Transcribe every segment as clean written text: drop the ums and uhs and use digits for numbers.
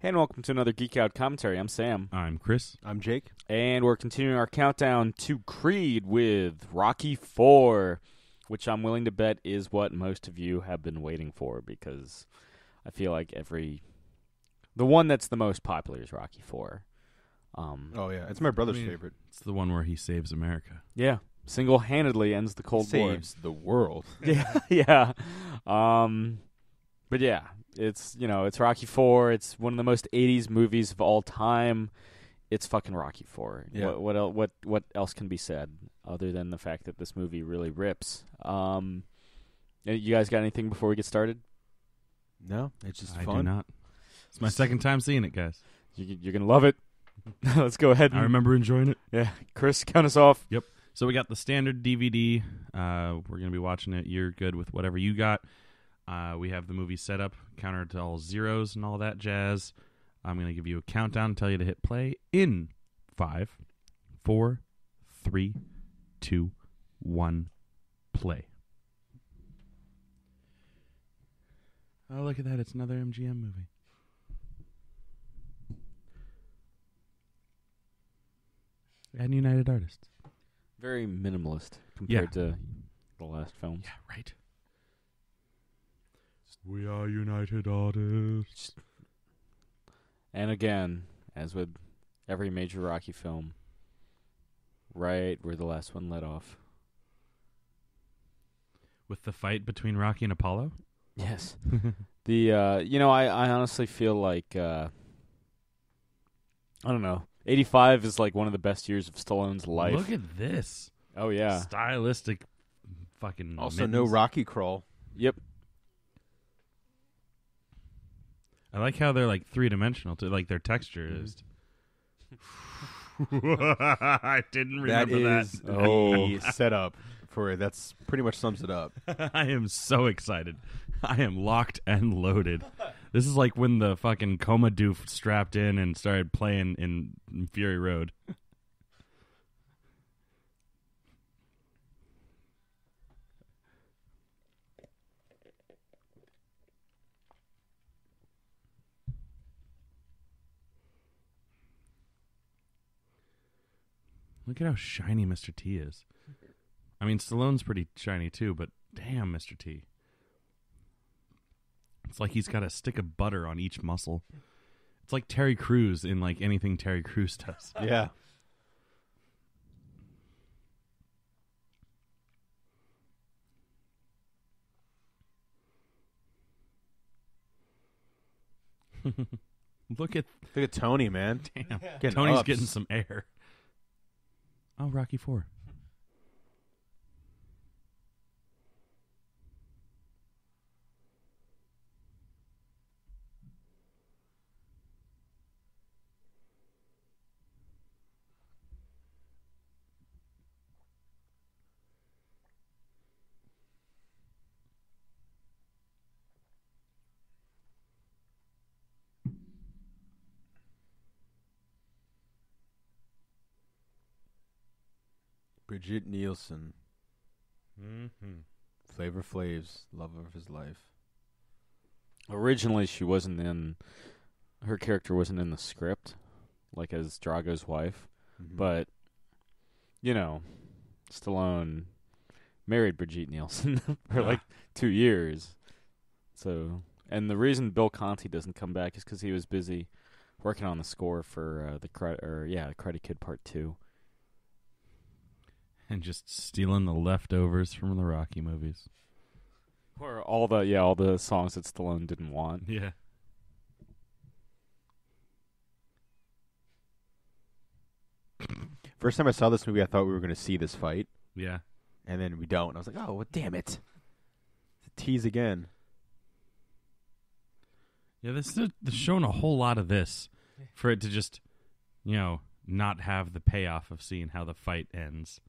Hey, and welcome to another Geek Out commentary. I'm Sam. I'm Chris. I'm Jake. And we're continuing our countdown to Creed with Rocky 4, which I'm willing to bet is what most of you have been waiting for, because I feel like the one that's the most popular is Rocky 4. Oh, yeah. It's my brother's favorite. It's the one where he saves America. Yeah. Single-handedly ends the Cold War. Saves the world. Yeah. But yeah, it's Rocky 4. It's one of the most 80s movies of all time. It's fucking Rocky 4. Yeah. What else can be said other than the fact that this movie really rips? You guys got anything before we get started? No, it's just I fun. do not. It's my second time seeing it, guys. You're going to love it. Let's go ahead. I remember enjoying it. Yeah. Chris, count us off. Yep. So we got the standard DVD. We're going to be watching it. You're good with whatever you got. We have the movie set up, counter to all zeros and all that jazz. I'm going to give you a countdown and tell you to hit play in 5, 4, 3, 2, 1, play. Oh, look at that. It's another MGM movie. And United Artists. Very minimalist compared to the last films. Yeah, right. We are United Artists. And again, as with every major Rocky film, right where the last one let off. With the fight between Rocky and Apollo? Yes. I honestly feel like, I don't know, 85 is like one of the best years of Stallone's life. Look at this. Oh, yeah. Stylistic fucking Also, mittens. no Rocky crawl. Yep. I like how they're like three-dimensional, too. Like their texture is. I didn't remember That is the setup for it. That's pretty much sums it up. I am so excited. I am locked and loaded. This is like when the fucking coma doof strapped in and started playing in Fury Road. Look at how shiny Mr. T is. I mean, Stallone's pretty shiny too, but damn, Mr. T. It's like he's got a stick of butter on each muscle. It's like Terry Crews in like anything Terry Crews does. Yeah. Look at Tony, man. damn. Getting Tony's ups. getting some air. Oh, Rocky 4. Brigitte Nielsen. Mm-hmm. Flavor Flav's love of his life. Originally, her character wasn't in the script, like as Drago's wife. Mm-hmm. But, Stallone married Brigitte Nielsen for like 2 years. So, and the reason Bill Conti doesn't come back is because he was busy working on the score for the Karate Kid Part 2. And just stealing the leftovers from the Rocky movies. Or all the songs that Stallone didn't want. Yeah. First time I saw this movie, I thought we were going to see this fight. Yeah. And then we don't. And I was like, oh, well, damn it. It's a tease again. Yeah, they're showing a whole lot of this for it to just, not have the payoff of seeing how the fight ends.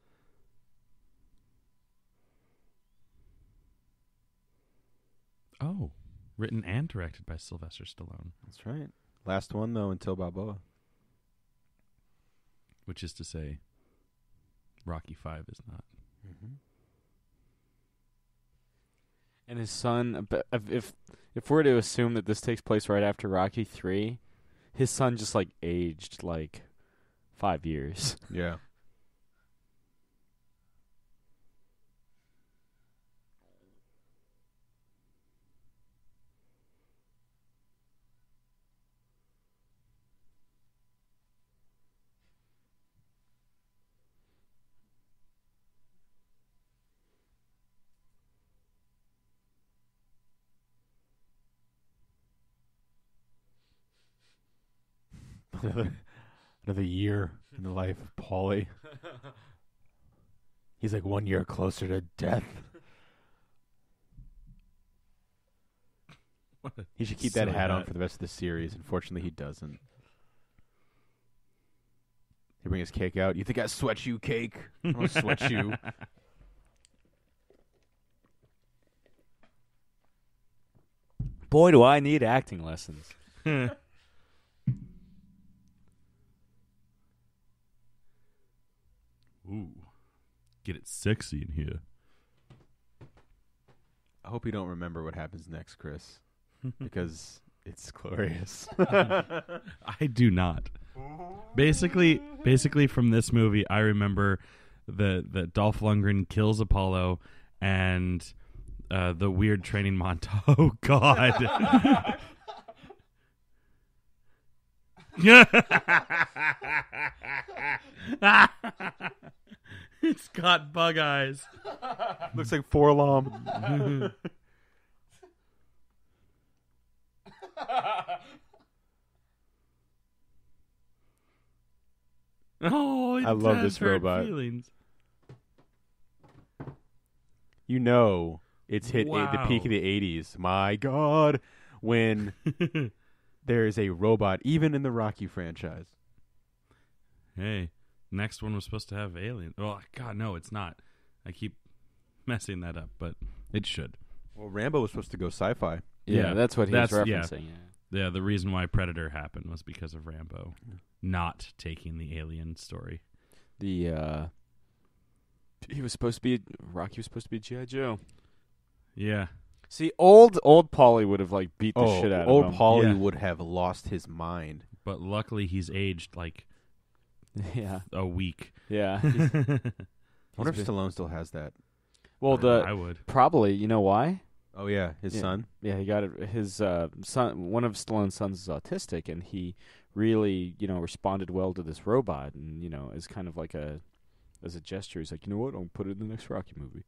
Oh, written and directed by Sylvester Stallone. That's right. Last one, though, until Balboa. Which is to say, Rocky 5 is not. Mm-hmm. And his son, if we're to assume that this takes place right after Rocky 3, his son just like aged like 5 years. Yeah. Another year in the life of Paulie. He's like 1 year closer to death. He should keep that silly hat on hat. for the rest of the series. Unfortunately, he doesn't. He bring his cake out. You think I sweat you, cake? I don't sweat you. Boy, do I need acting lessons. Ooh. Get it sexy in here. I hope you don't remember what happens next, Chris, because it's glorious. I do not. Basically from this movie, I remember that Dolph Lundgren kills Apollo and the weird training montage. Oh, God. It's got bug eyes. Looks like Forlom. Oh, it I love has this hurt robot. Feelings. You know it's hit the peak Wow. of the 80s. My God. When there is a robot, even in the Rocky franchise. Hey, next one was supposed to have aliens. Well, God, no, it's not. I keep messing that up, but it should. Well, Rambo was supposed to go sci-fi. Yeah, that's what he was That's- yeah. referencing. Yeah, the reason why Predator happened was because of Rambo not taking the alien story. The he was supposed to be Rocky was supposed to be G.I. Joe. Yeah. See, old Paulie would have like beat the shit out old of him. Paulie Yeah. would have lost his mind. But luckily he's aged like Yeah, a week. yeah. I wonder if been- Stallone still has that. Well, I would. probably. You know why? Oh, yeah, his Yeah. son. Yeah, he got it. His son, one of Stallone's sons, is autistic, and he really, responded well to this robot, and as kind of like as a gesture, he's like, you know what? I'll put it in the next Rocky movie.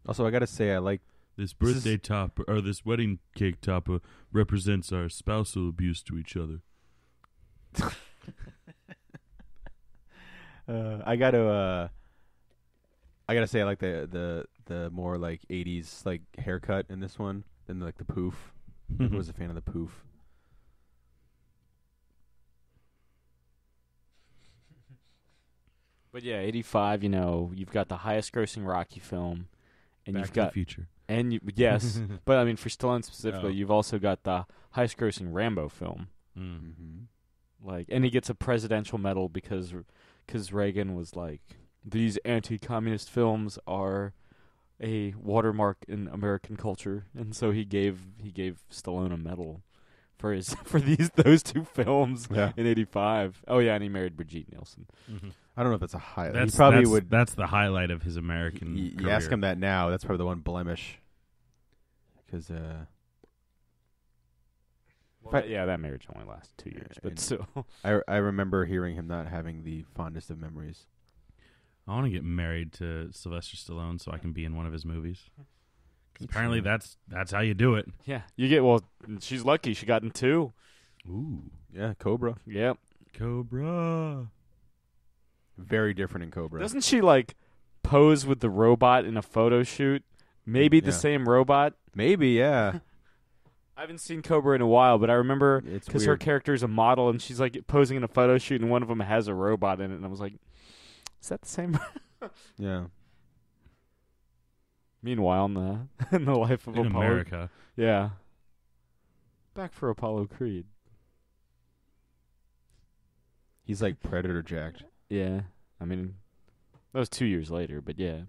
Also, I got to say, I like... This This birthday top or this wedding cake topper represents our spousal abuse to each other. I gotta say, I like the more like 80s like haircut in this one than like the poof. I was a fan of the poof. But yeah, 85. You've got the highest grossing Rocky film, and Back you've to the got Future. yes, but I mean for Stallone specifically, Oh. you've also got the highest grossing Rambo film. Mm. Mm-hmm. And he gets a presidential medal because Reagan was like, these anti-communist films are a watermark in American culture, and so he gave Stallone a medal for those two films Yeah. in 85. Oh yeah, and he married Brigitte Nielsen. Mm-hmm. I don't know if that's a highlight. That's He probably that's, would. That's the highlight of his American. You career. ask him that now. That's probably the one blemish. Because That marriage only lasted 2 years, but and- still. I remember hearing him not having the fondest of memories. I want to get married to Sylvester Stallone so I can be in one of his movies. 'Cause apparently that's how you do it. Yeah, she's lucky. She got in 2. Ooh, Yeah, Cobra. Yep. Cobra. Very different in Cobra. Doesn't she like pose with the robot in a photo shoot? Maybe the Yeah. same robot. Maybe, yeah. I haven't seen Cobra in a while, but I remember It's because her weird. character is a model and she's like posing in a photo shoot, and one of them has a robot in it, and I was like, "Is that the same?" Yeah. Meanwhile, in the life of In Apollo, America. yeah, back for Apollo Creed. He's like Predator jacked. Yeah, I mean, that was 2 years later, but yeah.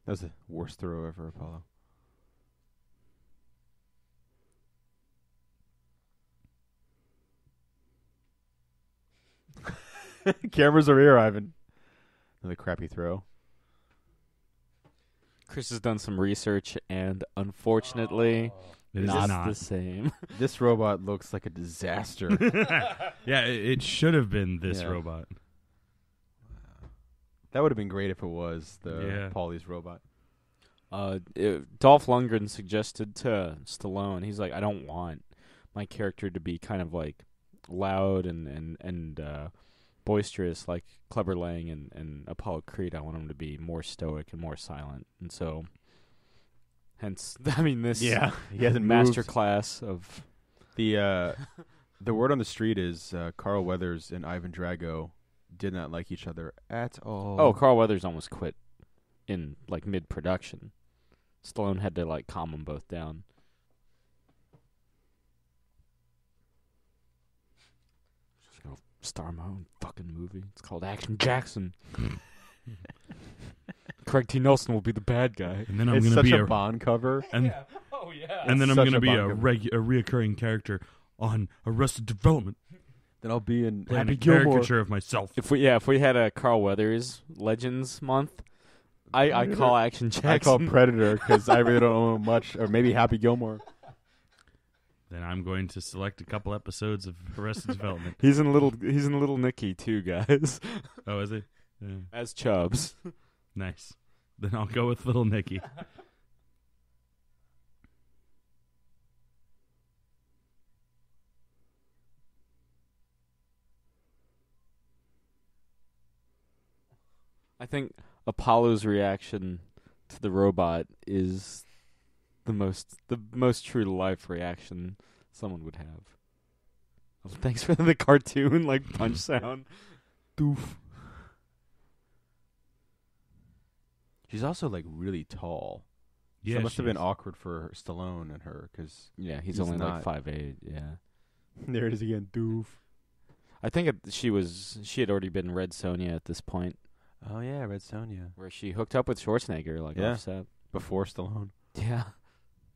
That was the worst throw ever, Apollo. Cameras are here, Ivan. Another crappy throw. Chris has done some research, and unfortunately, It is not not. the same. This robot looks like a disaster. Yeah, it should have been this Yeah. robot. That would have been great if it was the Yeah. Paulie's robot. Dolph Lundgren suggested to Stallone, he's like, I don't want my character to be kind of like loud and boisterous like Clubber Lang and Apollo Creed. I want him to be more stoic and more silent. And so, hence, I mean, this He hasn't moved. masterclass of... The word on the street is Carl Weathers and Ivan Drago did not like each other at all. Oh, Carl Weathers almost quit in like mid-production. Stallone had to like calm them both down. Just gonna star my own fucking movie. It's called Action Jackson. Craig T. Nelson will be the bad guy. And then I'm it's going to such be a Bond cover. and, Oh yeah. and then I'm Such going to a be Bond a cover. reoccurring character on Arrested Development. Then I'll be in Playing Happy a Gilmore. caricature of myself. If we had a Carl Weathers Legends month, I call Action Jackson. I call Predator because I really don't know much, or maybe Happy Gilmore. Then I'm going to select a couple episodes of Arrested Development. He's in Little Nicky too, guys. Oh, is he? Yeah. As Chubbs. Nice. Then I'll go with Little Nicky. I think Apollo's reaction to the robot is the most true to life reaction someone would have. Oh, thanks for the cartoon like punch sound. Doof. She's also like really tall. So Yeah, it must have been she's- awkward for Stallone and her because Yeah, he's He's only not. like 5'8", yeah. there it is again. Doof. I think she had already been Red Sonja at this point, Oh yeah, Red Sonja where she hooked up with Schwarzenegger like Yeah. offset. before Stallone. Yeah.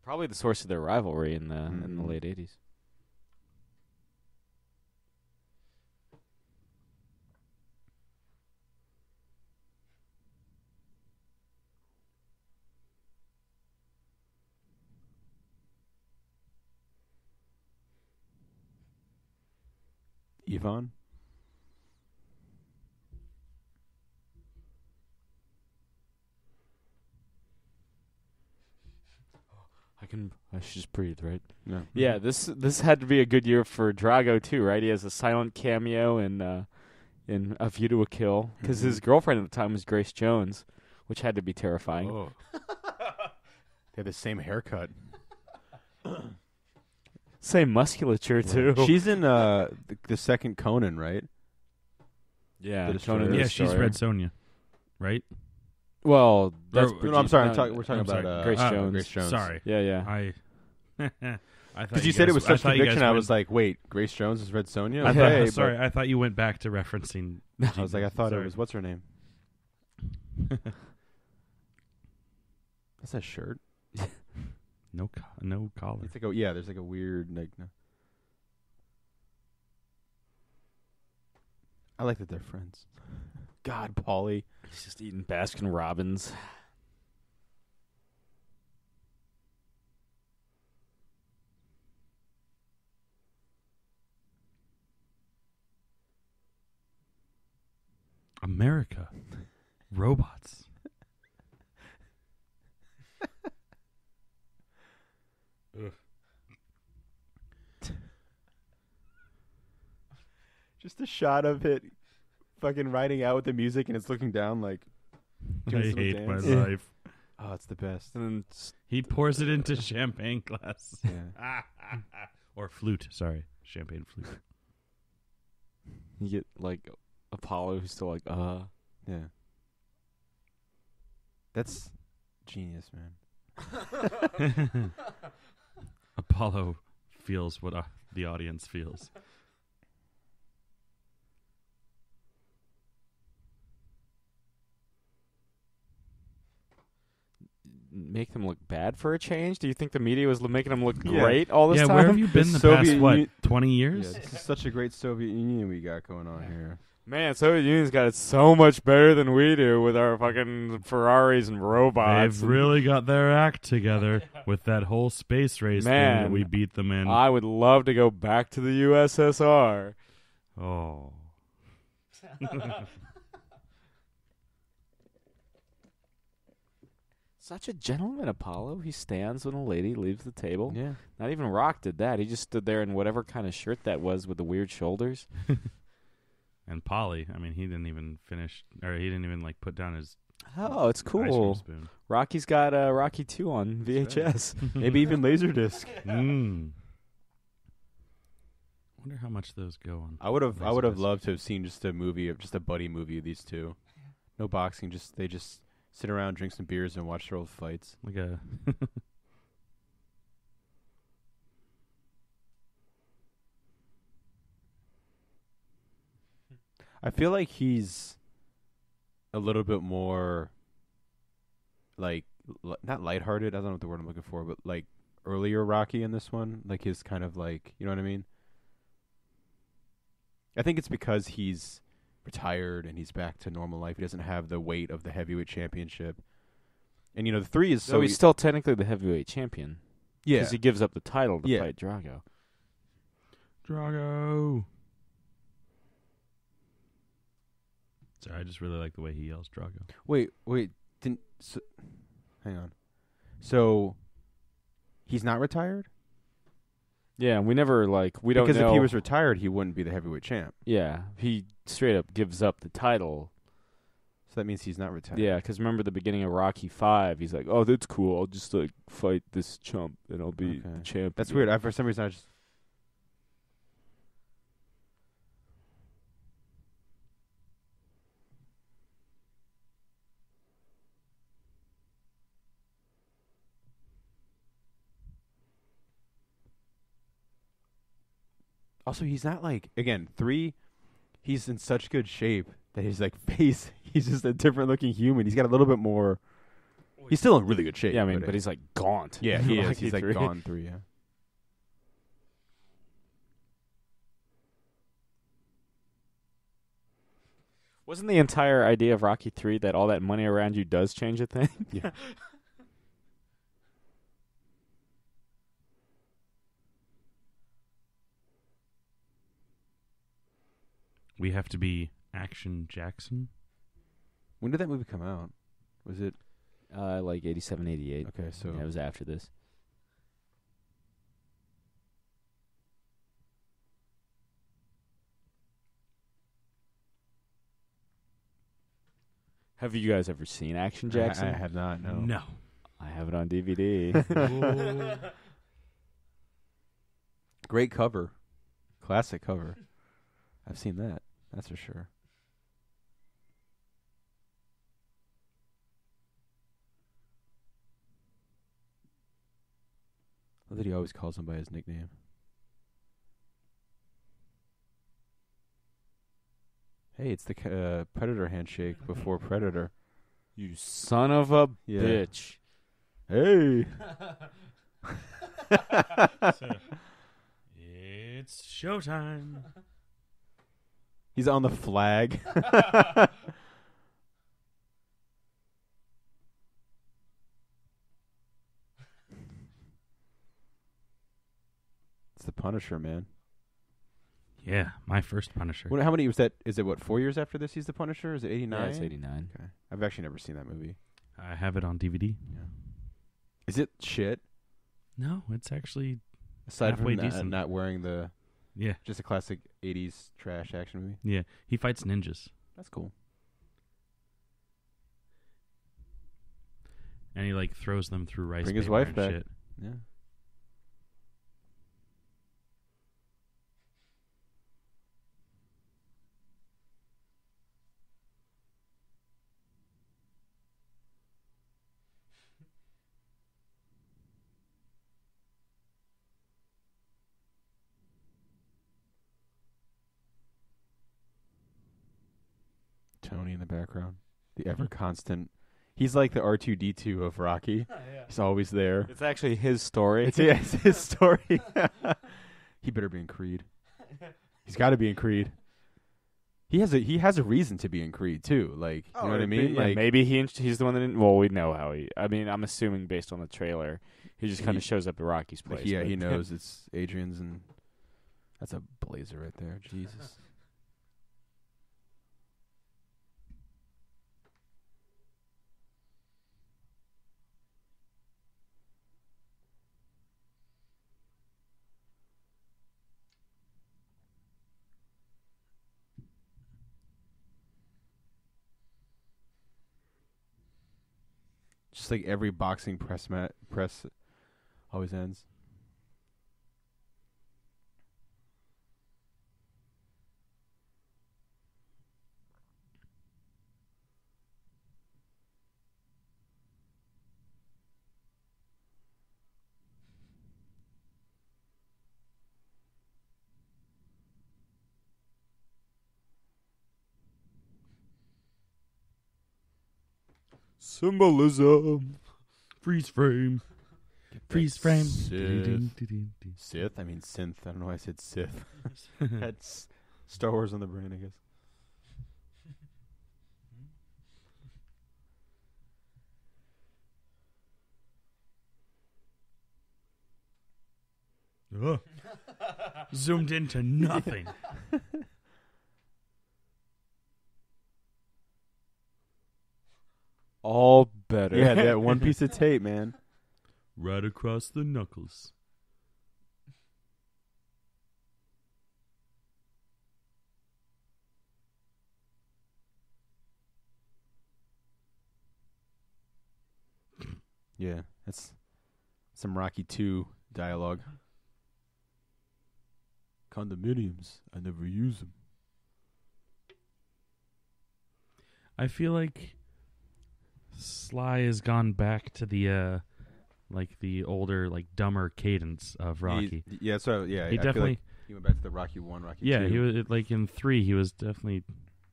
Probably the source of their rivalry in the Mhm. late 80s. Yvonne. I should just breathe, right? No. Yeah, this had to be a good year for Drago too, right? He has a silent cameo in A View to a Kill because his girlfriend at the time was Grace Jones, which had to be terrifying. Oh. They have the same haircut. Same musculature too. She's in the second Conan, right? yeah, The Destroyer. Conan the Yeah, she's Destroyer. Red Sonja, right? Well, that's No, No, I'm sorry. Brigitte- We're talking I'm sorry. about Grace Jones. Grace Jones. Sorry. Yeah, yeah. I thought Because you said it was such I thought you conviction, guys I went- was like, "Wait, Grace Jones is Red Sonja." I Okay, thought, sorry, I thought you went back to referencing. but I was like, I thought Sorry. it was what's her name? That's a shirt. no collar. It's like there's like a weird like. No. I like that they're friends. God, Paulie. He's just eating Baskin Robbins. America, robots. Just a shot of it, fucking riding out with the music, and it's looking down like. I doing some hate my dance. life. Oh, it's the best. And then He pours it into champagne glass. Yeah. Or flute, sorry. Champagne flute. you get like Apollo who's still like, Yeah. That's genius, man. Apollo feels what the audience feels. make them look bad for a change? Do you think the media was making them look Yeah. great all this time? where have you been the Soviet past, what, Union- 20 Yeah, years? this is such a great Soviet Union we got going on here. Man, Soviet Union's got it so much better than we do with our fucking Ferraris and robots. They've really got their act together with that whole space race thing that Man, we beat them in. I would love to go back to the USSR. Oh. Such a gentleman, Apollo. He stands when a lady leaves the table. Yeah. Not even Rock did that. He just stood there in whatever kind of shirt that was with the weird shoulders. And Polly, I mean, he didn't even finish, or he didn't even, like, put down his Oh, it's ice cream cool. spoon. Rocky's got Rocky 2 on VHS. Maybe even Laserdisc. Wonder how much those go on. I would have Laserdisc. loved to have seen just a buddy movie of these two. No boxing, they just sit around, drink some beers, and watch their old fights. Like a I feel like he's a little bit more, like, not lighthearted. I don't know what the word I'm looking for, but like earlier Rocky in this one, like his kind of like, you know what I mean? I think it's because he's retired and he's back to normal life. He doesn't have the weight of the heavyweight championship. And, the 3 is So he's still technically the heavyweight champion. yeah. Because he gives up the title to Yeah. fight Drago. Drago. Sorry, I just really like the way he yells Drago. Wait, hang on. So he's not retired? Yeah, and we never, we don't Because know. if he was retired, he wouldn't be the heavyweight champ. Yeah, he straight up gives up the title. So that means he's not retired. Yeah, because remember the beginning of Rocky 5, he's like, oh, that's cool. I'll just, fight this chump, and I'll be the Okay. champ. That's again." weird. For some reason, I just... Also, he's not again, 3, he's in such good shape that his face, he's just a different looking human. He's got a little bit more, he's still in really good shape. Yeah, I mean, but he's, gaunt. yeah, he is. Rocky He's 3. gone 3, yeah. Wasn't the entire idea of Rocky 3 that all that money around you does change a thing? Yeah. We have to be Action Jackson. When did that movie come out? Was it... 87, 88. Okay, so... Yeah, it was after this. Have you guys ever seen Action Jackson? I have not, no. No. I have it on DVD. Great cover. Classic cover. I've seen that. That's for sure. I love that he always calls him by his nickname. Hey, it's the Predator handshake before Predator. You son of a Yeah. bitch. Hey! It's showtime. He's on the flag. It's the Punisher, man. Yeah, my first Punisher. How many was that? Is it 4 years after this? He's the Punisher. Is it 89? Yeah, it's 89. Okay, I've actually never seen that movie. I have it on DVD. Yeah. Is it shit? No, it's actually Aside halfway from decent. not wearing yeah, just a classic 80s trash action movie. yeah. He fights ninjas, That's cool. and he throws them through rice. Bring his paper wife and back. Shit. Yeah. Tony in the background. The ever constant. He's like the R2-D2 of Rocky. He's always there. It's actually his story. It's his story. He better be in Creed. He's got to be in Creed. He has a reason to be in Creed too. Like, you know what I mean? Yeah, like maybe he's the one that didn't. Well, we know how he. I mean, I'm assuming based on the trailer, he just kind of shows up at Rocky's place. Yeah, he knows it's Adrian's, and that's a blazer right there. Jesus. Just like every boxing press always ends. Symbolism. Freeze frame. Freeze frame. Sith? I mean synth. I don't know why I said Sith. That's Star Wars on the brain, I guess. Zoomed into nothing. All better. Yeah, that one piece of tape, man. Right across the knuckles. Yeah, that's some Rocky 2 dialogue. Condominiums, I never use them. I feel like Sly has gone back to the like the older, like dumber cadence of Rocky. He I definitely feel like he went back to the Rocky 1, Rocky 2. yeah, he was like in 3. He was definitely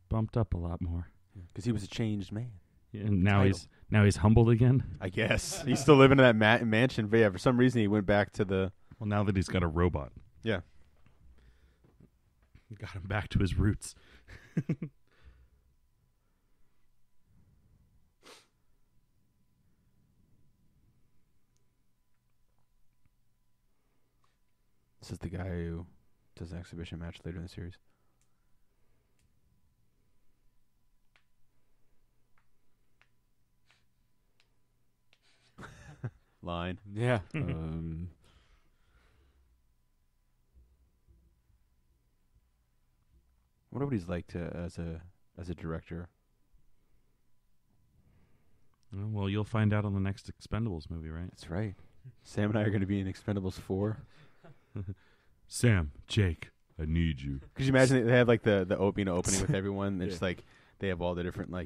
bumped up a lot more. Because he was a changed man. And now Title. he's humbled again. I guess he's still living in that mansion, but yeah, for some reason he went back to the. Well, now that he's got a robot, Yeah. got him back to his roots. This is the guy who does an exhibition match later in the series. Line. Yeah. Wonder what he's like as a director. Well, you'll find out on the next Expendables movie, right? That's right. Sam and I are going to be in Expendables 4. Sam, Jake, I need you. Could you imagine they have like the opening with everyone? It's like they have all the different I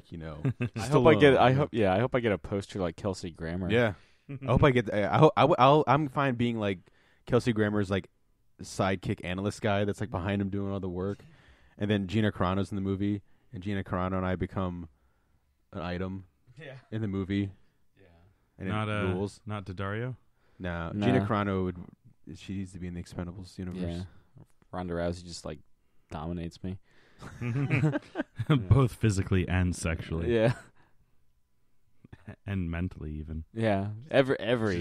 I hope I get a poster like Kelsey Grammer. Yeah. I hope I get. I'm fine being like Kelsey Grammer's like sidekick analyst guy that's like behind him doing all the work, and then Gina Carano's in the movie, and Gina Carano and I become an item in the movie. Yeah, and it rules. Not Daddario. No, Gina Carano she needs to be in the Expendables universe. Yeah, Ronda Rousey just like dominates me, both physically and sexually. Yeah. And mentally, even. Yeah, every adverb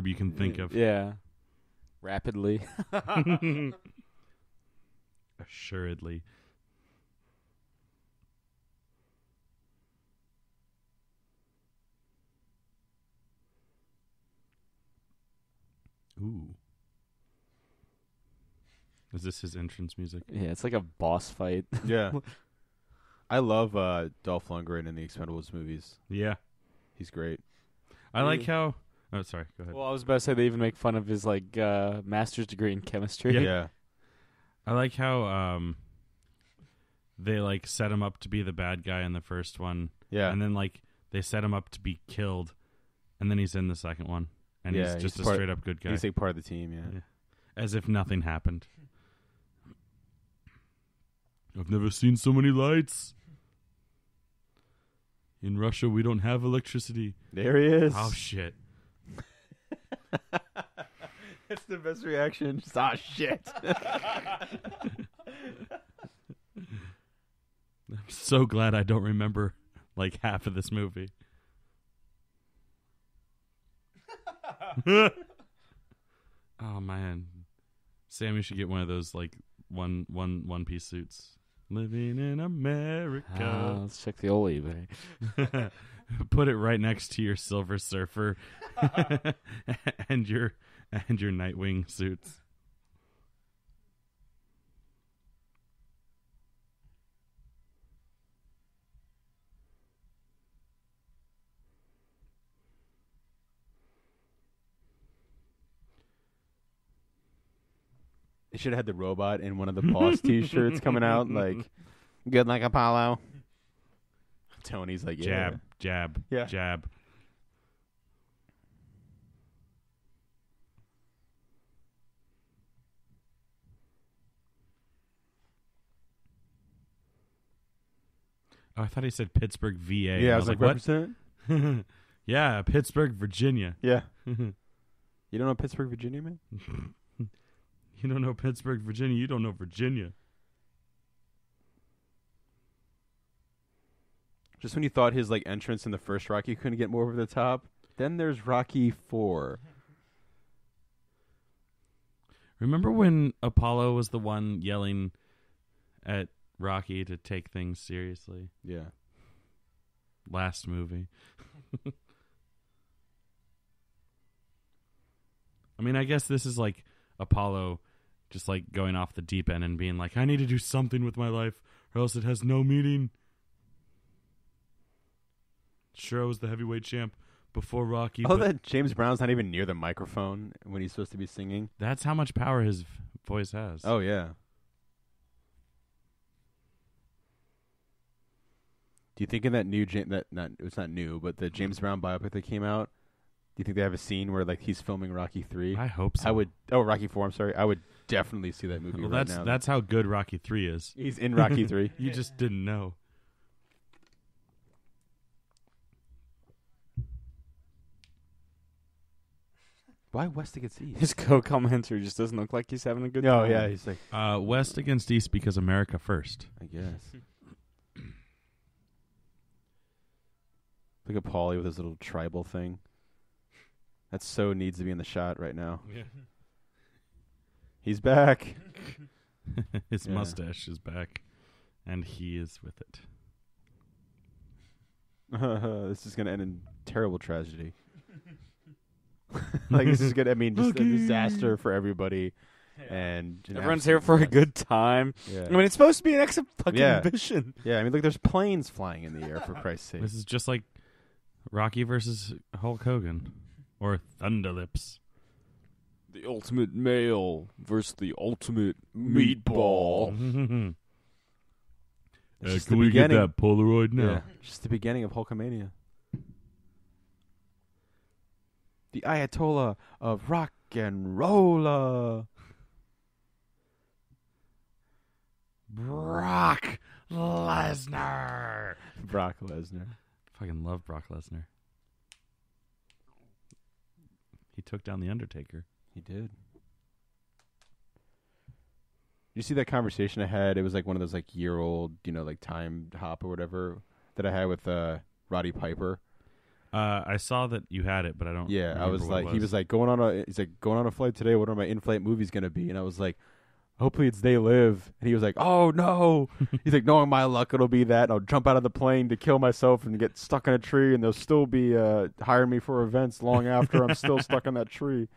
you can think of. Yeah, rapidly. Assuredly. Ooh. Is this his entrance music? Yeah, it's like a boss fight. Yeah. I love Dolph Lundgren in the Expendables movies. Yeah. He's great. I like how... Oh, sorry. Go ahead. Well, I was about to say they even make fun of his like master's degree in chemistry. Yeah. I like how they like set him up to be the bad guy in the first one. Yeah. And then like they set him up to be killed, and then he's in the second one, and he's just a straight up good guy. He's like part of the team. Yeah. As if nothing happened. I've never seen so many lights. In Russia, we don't have electricity. There he is. Oh, shit. That's the best reaction. Just, oh, shit. I'm so glad I don't remember, like, half of this movie. Oh, man. Sam, you should get one of those, like, one-piece suits. Living in America. Let's check the old eBay. Put it right next to your Silver Surfer and your Nightwing suits. They should have had the robot in one of the Boss T-shirts coming out, like, good like Apollo. Tony's like, yeah. Jab, Yeah. jab. Oh, I thought he said Pittsburgh, VA. Yeah, I was like, what percent? Yeah, Pittsburgh, Virginia. Yeah. You don't know Pittsburgh, Virginia, man? You don't know Pittsburgh, Virginia. You don't know Virginia. Just when you thought his like entrance in the first Rocky couldn't get more over the top, then there's Rocky 4. Remember when Apollo was the one yelling at Rocky to take things seriously? Yeah. Last movie. I mean, I guess this is like Apollo just like going off the deep end and being like, I need to do something with my life or else it has no meaning. Sure, I was the heavyweight champ before Rocky. Oh, that James Brown's not even near the microphone when he's supposed to be singing. That's how much power his voice has. Oh, yeah. Do you think in that new it's not new, but the James Brown biopic that came out, do you think they have a scene where like he's filming Rocky 3? I hope so. Rocky 4, I'm sorry. I would definitely see that movie right now. That's how good Rocky 3 is. He's in Rocky 3. You just didn't know. Why West against East? His co-commentator just doesn't look like he's having a good Oh, time. yeah, he's like, West against East because America first. I guess. Look at Paulie with his little tribal thing. That so needs to be in the shot right now. Yeah. He's back. His Yeah. mustache is back, and he is with it. This is going to end in terrible tragedy. Like, this is going to, I mean, just a disaster for everybody. And Everyone's here for a good time. Yeah. I mean, it's supposed to be an exhibition. Yeah, I mean, look, there's planes flying in the air, for Christ's sake. This is just like Rocky versus Hulk Hogan, or Thunderlips. The ultimate male versus the ultimate meatball. It's just Can the we get beginning. that Polaroid now? Yeah, just the beginning of Hulkamania. The Ayatollah of rock and rolla. Brock Lesnar. Brock Lesnar. Fucking love Brock Lesnar. He took down the Undertaker. He did. You see that conversation I had? It was like one of those like year-old, like time hop or whatever that I had with Roddy Piper. I saw that you had it, but I don't. Yeah, I was remember what like, it he was like going on a flight today. What are my in-flight movies gonna be? And I was like, hopefully it's They Live. And he was like, oh no. He's like, knowing my luck, it'll be that. And I'll jump out of the plane to kill myself and get stuck in a tree, and they'll still be hiring me for events long after I'm still stuck in that tree.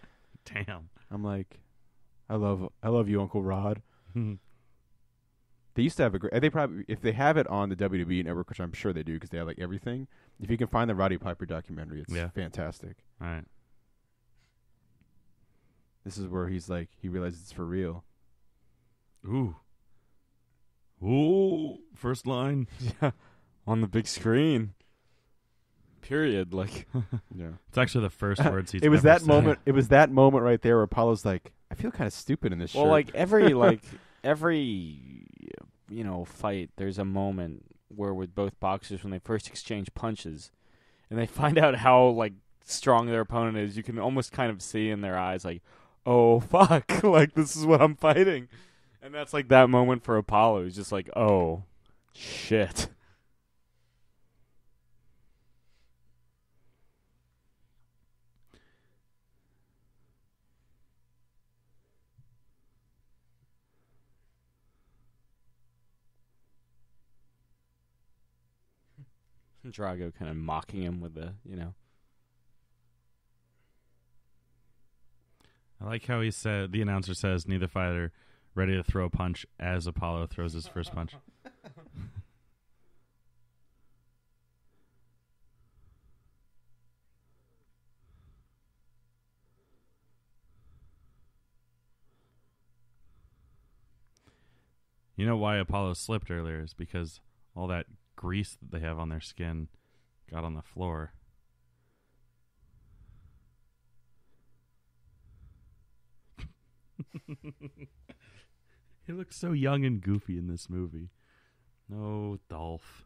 Damn. I'm like, I love you, Uncle Rod. They used to have they probably, if they have it on the WWE network, which I'm sure they do because they have like everything. If you can find the Roddy Piper documentary, it's fantastic. All right. This is where he's like, he realizes it's for real. Ooh. First line. Yeah, on the big screen. Period. Like, Yeah. It's actually the first words he's It was ever that said. moment. It was that moment right there where Apollo's like, I feel kind of stupid in this shirt. well, like every fight, there's a moment were with both boxers when they first exchange punches, and they find out how like strong their opponent is. You can almost kind of see in their eyes, like, "Oh fuck!" Like this is what I'm fighting, and that's like that moment for Apollo. He's just like, "Oh shit." Drago kind of mocking him with the. I like how he said, the announcer says, neither fighter ready to throw a punch as Apollo throws his first punch. You know why Apollo slipped earlier is because all that grease that they have on their skin got on the floor. He looks so young and goofy in this movie. No, Dolph.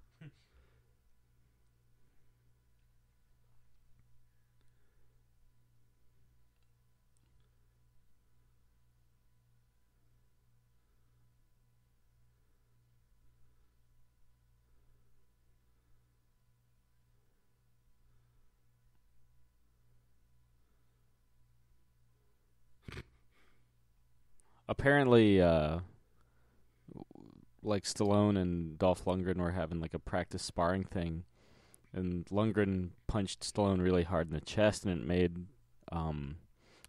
Apparently, like Stallone and Dolph Lundgren were having like a practice sparring thing, and Lundgren punched Stallone really hard in the chest, and it made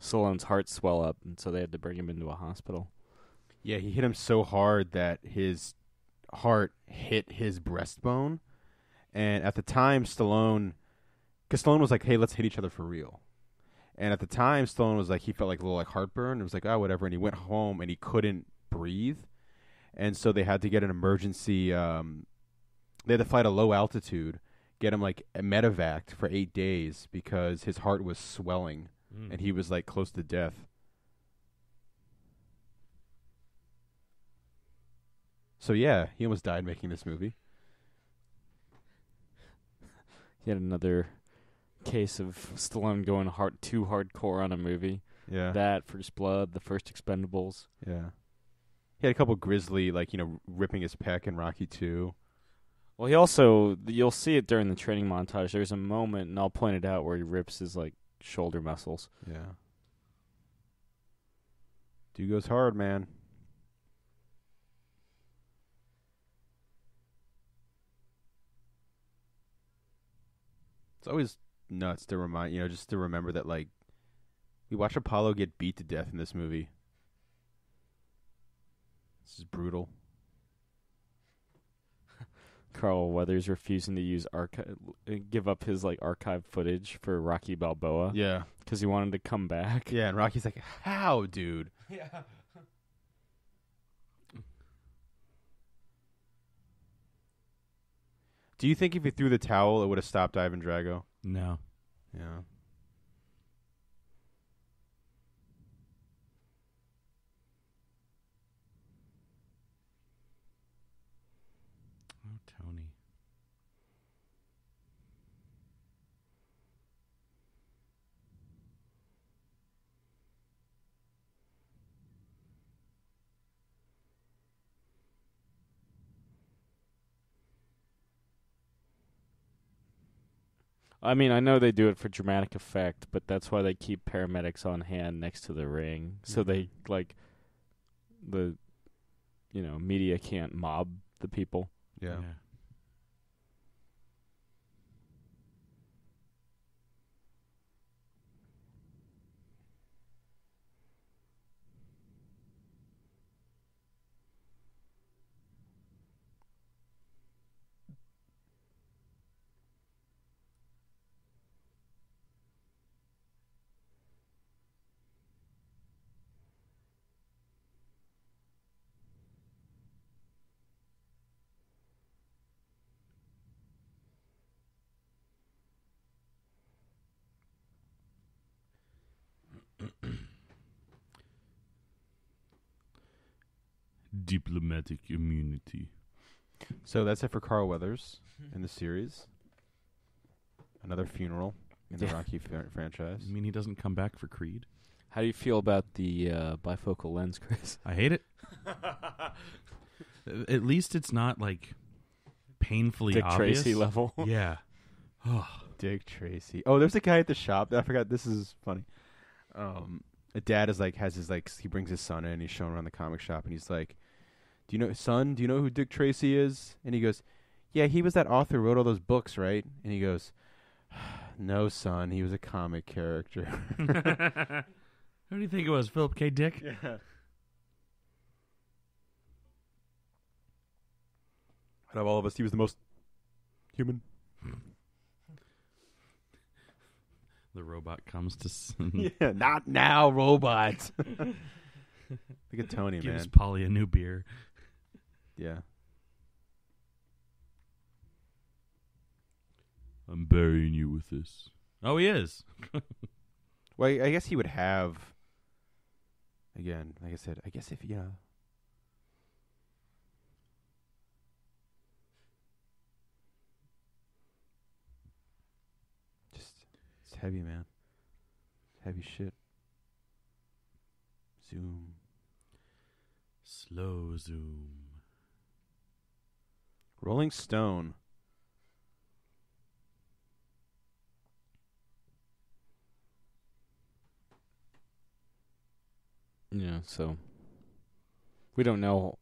Stallone's heart swell up, and so they had to bring him into a hospital. Yeah, he hit him so hard that his heart hit his breastbone. And at the time, because Stallone was like, "Hey, let's hit each other for real." And at the time, Stallone was like, he felt like a little like heartburn. It was like, oh, whatever. And he went home and he couldn't breathe. And so they had to get an emergency. They had to fly to low altitude, get him like a medevac for 8 days because his heart was swelling and he was like close to death. So yeah, he almost died making this movie. Yet another case of Stallone going too hardcore on a movie. Yeah. That, First Blood, the first Expendables. Yeah. He had a couple grisly, ripping his pec in Rocky 2. Well, he also, you'll see it during the training montage. There's a moment, and I'll point it out, where he rips his shoulder muscles. Yeah. Dude goes hard, man. It's always nuts to just to remember that, we watch Apollo get beat to death in this movie. This is brutal. Carl Weathers refusing to give up his archive footage for Rocky Balboa. Yeah. Because he wanted to come back. Yeah, and Rocky's like, how, dude? Yeah. Do you think if he threw the towel, it would have stopped Ivan Drago? No. Yeah. Oh, Tony. I mean, I know they do it for dramatic effect, but that's why they keep paramedics on hand next to the ring. So they, the, media can't mob the people. Yeah. Diplomatic immunity. So that's it for Carl Weathers in the series. Another funeral in the Rocky franchise. You mean he doesn't come back for Creed? How do you feel about the bifocal lens, Chris? I hate it. At least it's not like painfully Dick obvious. Tracy level. Yeah. Oh. Dick Tracy. Oh, there's a guy at the shop. I forgot. This is funny. A dad is like has his like he brings his son in. And he's showing around the comic shop, and he's like, "Do you know, son? Do you know who Dick Tracy is?" And he goes, "Yeah, he was that author who wrote all those books, right?" And he goes, "No, son. He was a comic character." Who do you think it was, Philip K. Dick? Yeah. Out of all of us, he was the most human. The robot comes to Yeah, not now, robots. Look at Tony, gives man. Polly a new beer. Yeah. I'm burying you with this. Oh, he is. Well, I guess he would have. Again, like I said, I guess if it's heavy, man. It's heavy shit. Zoom. Slow zoom. Rolling Stone. Yeah, so we don't know.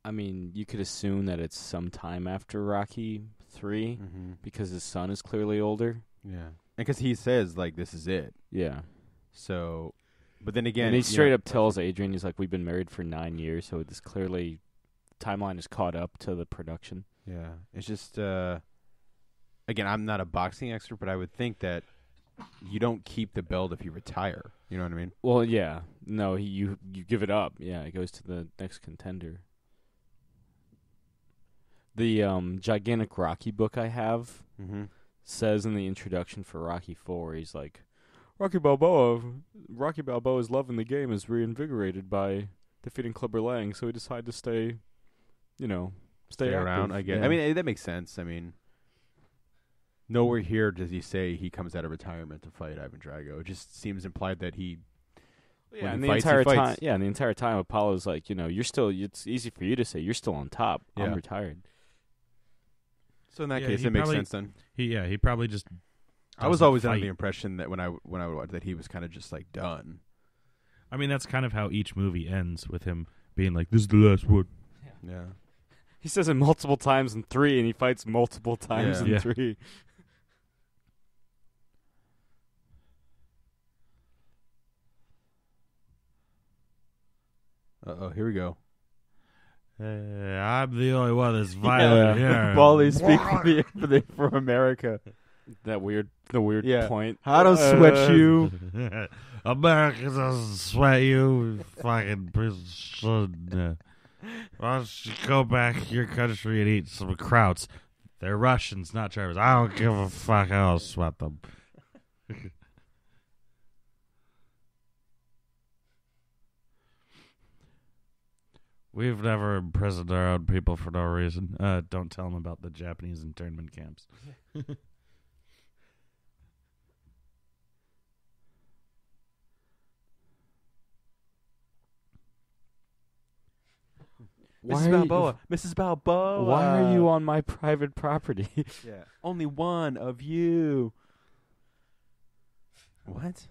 I mean, you could assume that it's sometime after Rocky 3 Mm-hmm. because his son is clearly older. Yeah. Because he says, like, this is it. Yeah. So, but then again. And he straight up tells Adrian, he's like, we've been married for 9 years, so this clearly timeline is caught up to the production. Yeah. It's just, again, I'm not a boxing expert, but I would think that you don't keep the belt if you retire. You know what I mean? Well, yeah. No, you give it up. Yeah, it goes to the next contender. The gigantic Rocky book I have Mm-hmm. says in the introduction for Rocky 4, he's like, Rocky Balboa's love in the game is reinvigorated by defeating Clubber Lang, so he decided to stay around. active. I guess. Yeah. I mean, that makes sense. I mean, nowhere here does he say he comes out of retirement to fight Ivan Drago. It just seems implied that he. Yeah, when and he the fights, he entire fights. time, yeah, and the entire time Apollo's like, you're still. It's easy for you to say you're still on top. Yeah. I'm retired. So in that Yeah, case, he it makes probably- sense then. He probably just. I was doesn't always under fight. the impression that when I would watch that he was kind of just like done. I mean, that's kind of how each movie ends, with him being like, "This is the last one." Yeah. He says it multiple times in 3, and he fights multiple times Yeah. in Yeah. 3. Oh, here we go. I'm the only one that's violent here. Paulie, speak for America. The weird Yeah. point. I don't sweat you. America doesn't sweat you, fucking piece of shit. Why don't you go back to your country and eat some krauts? They're Russians, not Germans. I don't give a fuck. I don't sweat them. We've never imprisoned our own people for no reason. Don't tell them about the Japanese internment camps. Mrs. Balboa. Why are you on my private property? Yeah. Only one of you. What?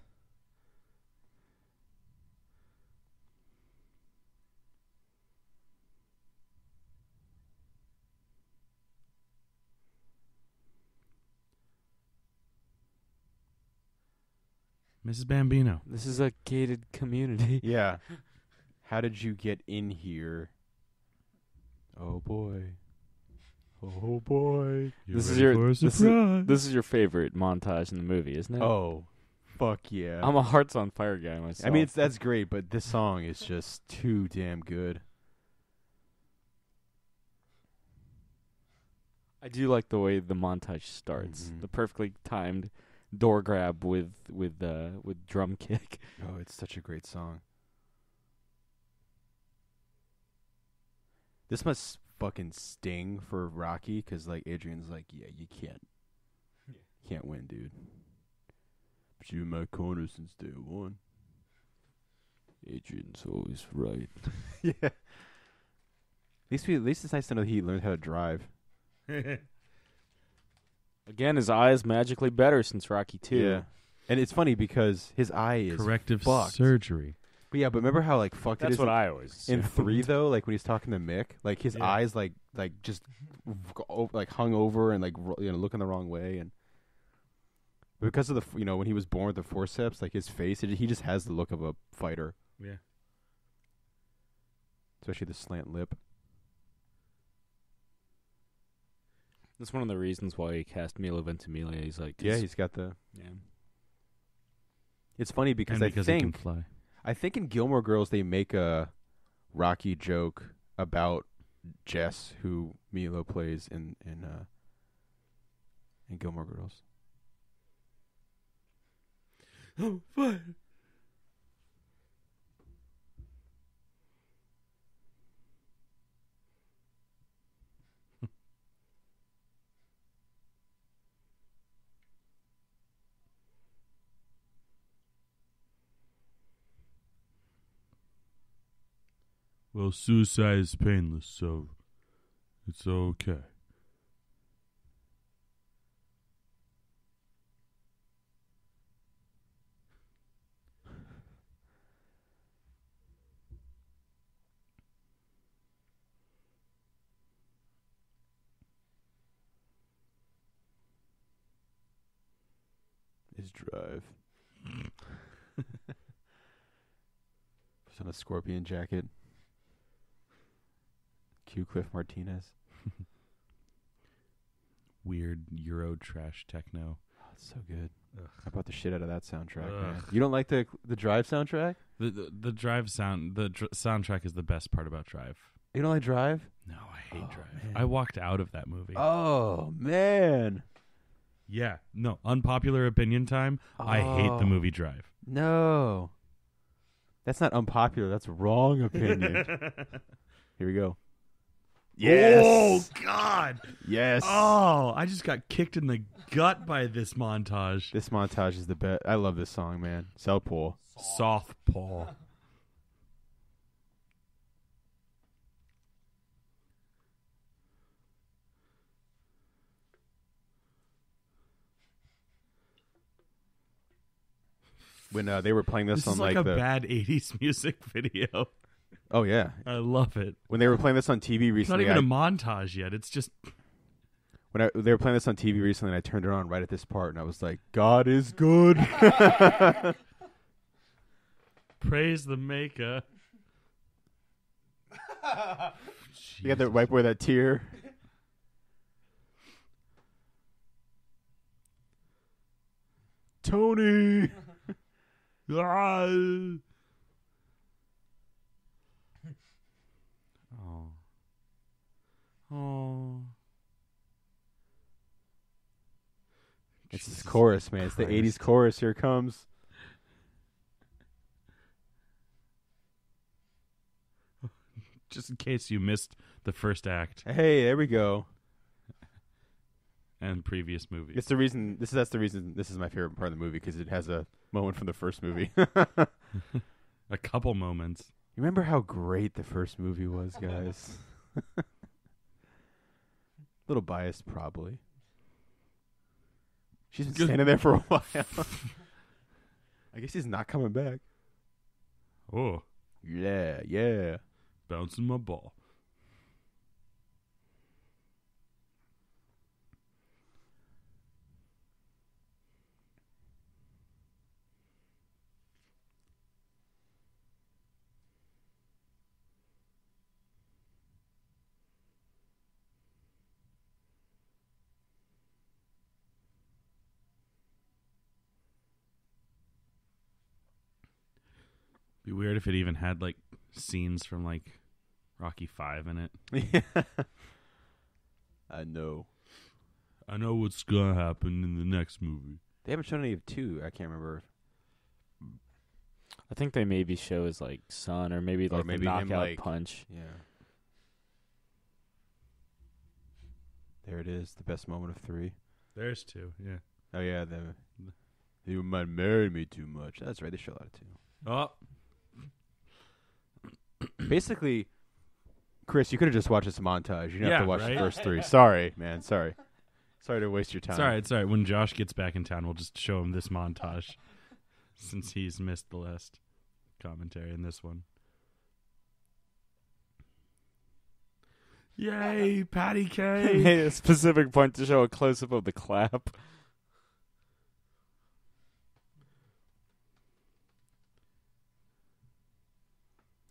Mrs. Bambino. This is a gated community. Yeah. How did you get in here? Oh boy. Oh boy. This is your favorite montage in the movie, isn't it? Oh, fuck yeah. I'm a Hearts on Fire guy myself. I mean, that's great, but this song is just too damn good. I do like the way the montage starts. Mhm. The perfectly timed door grab with drum kick. Oh, it's such a great song. This must fucking sting for Rocky because like Adrian's like, yeah, you can't win, dude. But you in my corner since day one. Adrian's always right. Yeah. At least it's nice to know he learned how to drive. Again, his eye is magically better since Rocky 2. Yeah. And it's funny because his eye is Corrective fucked. surgery. But yeah, but remember how like fucked That's it is what I always assumed. in 3 though, like when he's talking to Mick, like his eyes like just like hung over and like looking the wrong way, and because of the when he was born with the forceps, like his face, he just has the look of a fighter. Yeah. Especially the slant lip. That's one of the reasons why he cast Milo Ventimiglia. He's like, He's got the. Yeah. It's funny because Because he can fly. I think in Gilmore Girls they make a Rocky joke about Jess, who Milo plays in Gilmore Girls. Oh, fine. Well, suicide is painless, so it's okay. His drive. Puts on a scorpion jacket. Q Cliff Martinez. Weird Euro trash techno. Oh, it's so good. Ugh. I bought the shit out of that soundtrack, man. Ugh. You don't like the Drive soundtrack? The Drive sound, soundtrack is the best part about Drive. You don't like Drive? No, I hate Drive. Man. I walked out of that movie. Oh, man. Yeah, no, unpopular opinion time. I hate the movie Drive. No. That's not unpopular. That's wrong opinion. Here we go. Yes. Oh, God. Yes. Oh, I just got kicked in the gut by this montage. This montage is the best. I love this song, man. Southpaw. Softball. When they were playing this This on is like a the bad 80s music video. Oh yeah. I love it. When they were playing this on TV It's not recently, even a montage yet. It's just... they were playing this on TV recently, and I turned it on right at this part, and I was like, "God is good." Praise the maker. You got to wipe away that tear. Tony. Oh. Oh. It's this chorus, man. It's the 80s chorus. Here it comes. Just in case you missed the first act Hey, there we go. and previous movies. It's the reason. That's the reason. This is my favorite part of the movie because it has a moment from the first movie. A couple moments. You remember how great the first movie was, guys? Little biased, probably. She's been standing there for a while. I guess he's not coming back. Oh, Yeah. bouncing my ball. Be weird if it even had like scenes from like Rocky 5 in it. Yeah. I know. I know what's gonna happen in the next movie. They haven't shown any of 2. I can't remember. I think they maybe show his like son, or maybe like maybe the him, knockout like- punch. Yeah. There it is. The best moment of 3. There's 2. Yeah. Oh yeah, you might marry me too much. That's right. They show a lot of 2. Oh. Basically, Chris, you could have just watched this montage. You didn't have to watch right? the first 3. Sorry, man. Sorry to waste your time. It's all right. When Josh gets back in town, we'll just show him this montage, since he's missed the last commentary in this one. Yay, Patty K! Made a specific point to show a close up of the clap.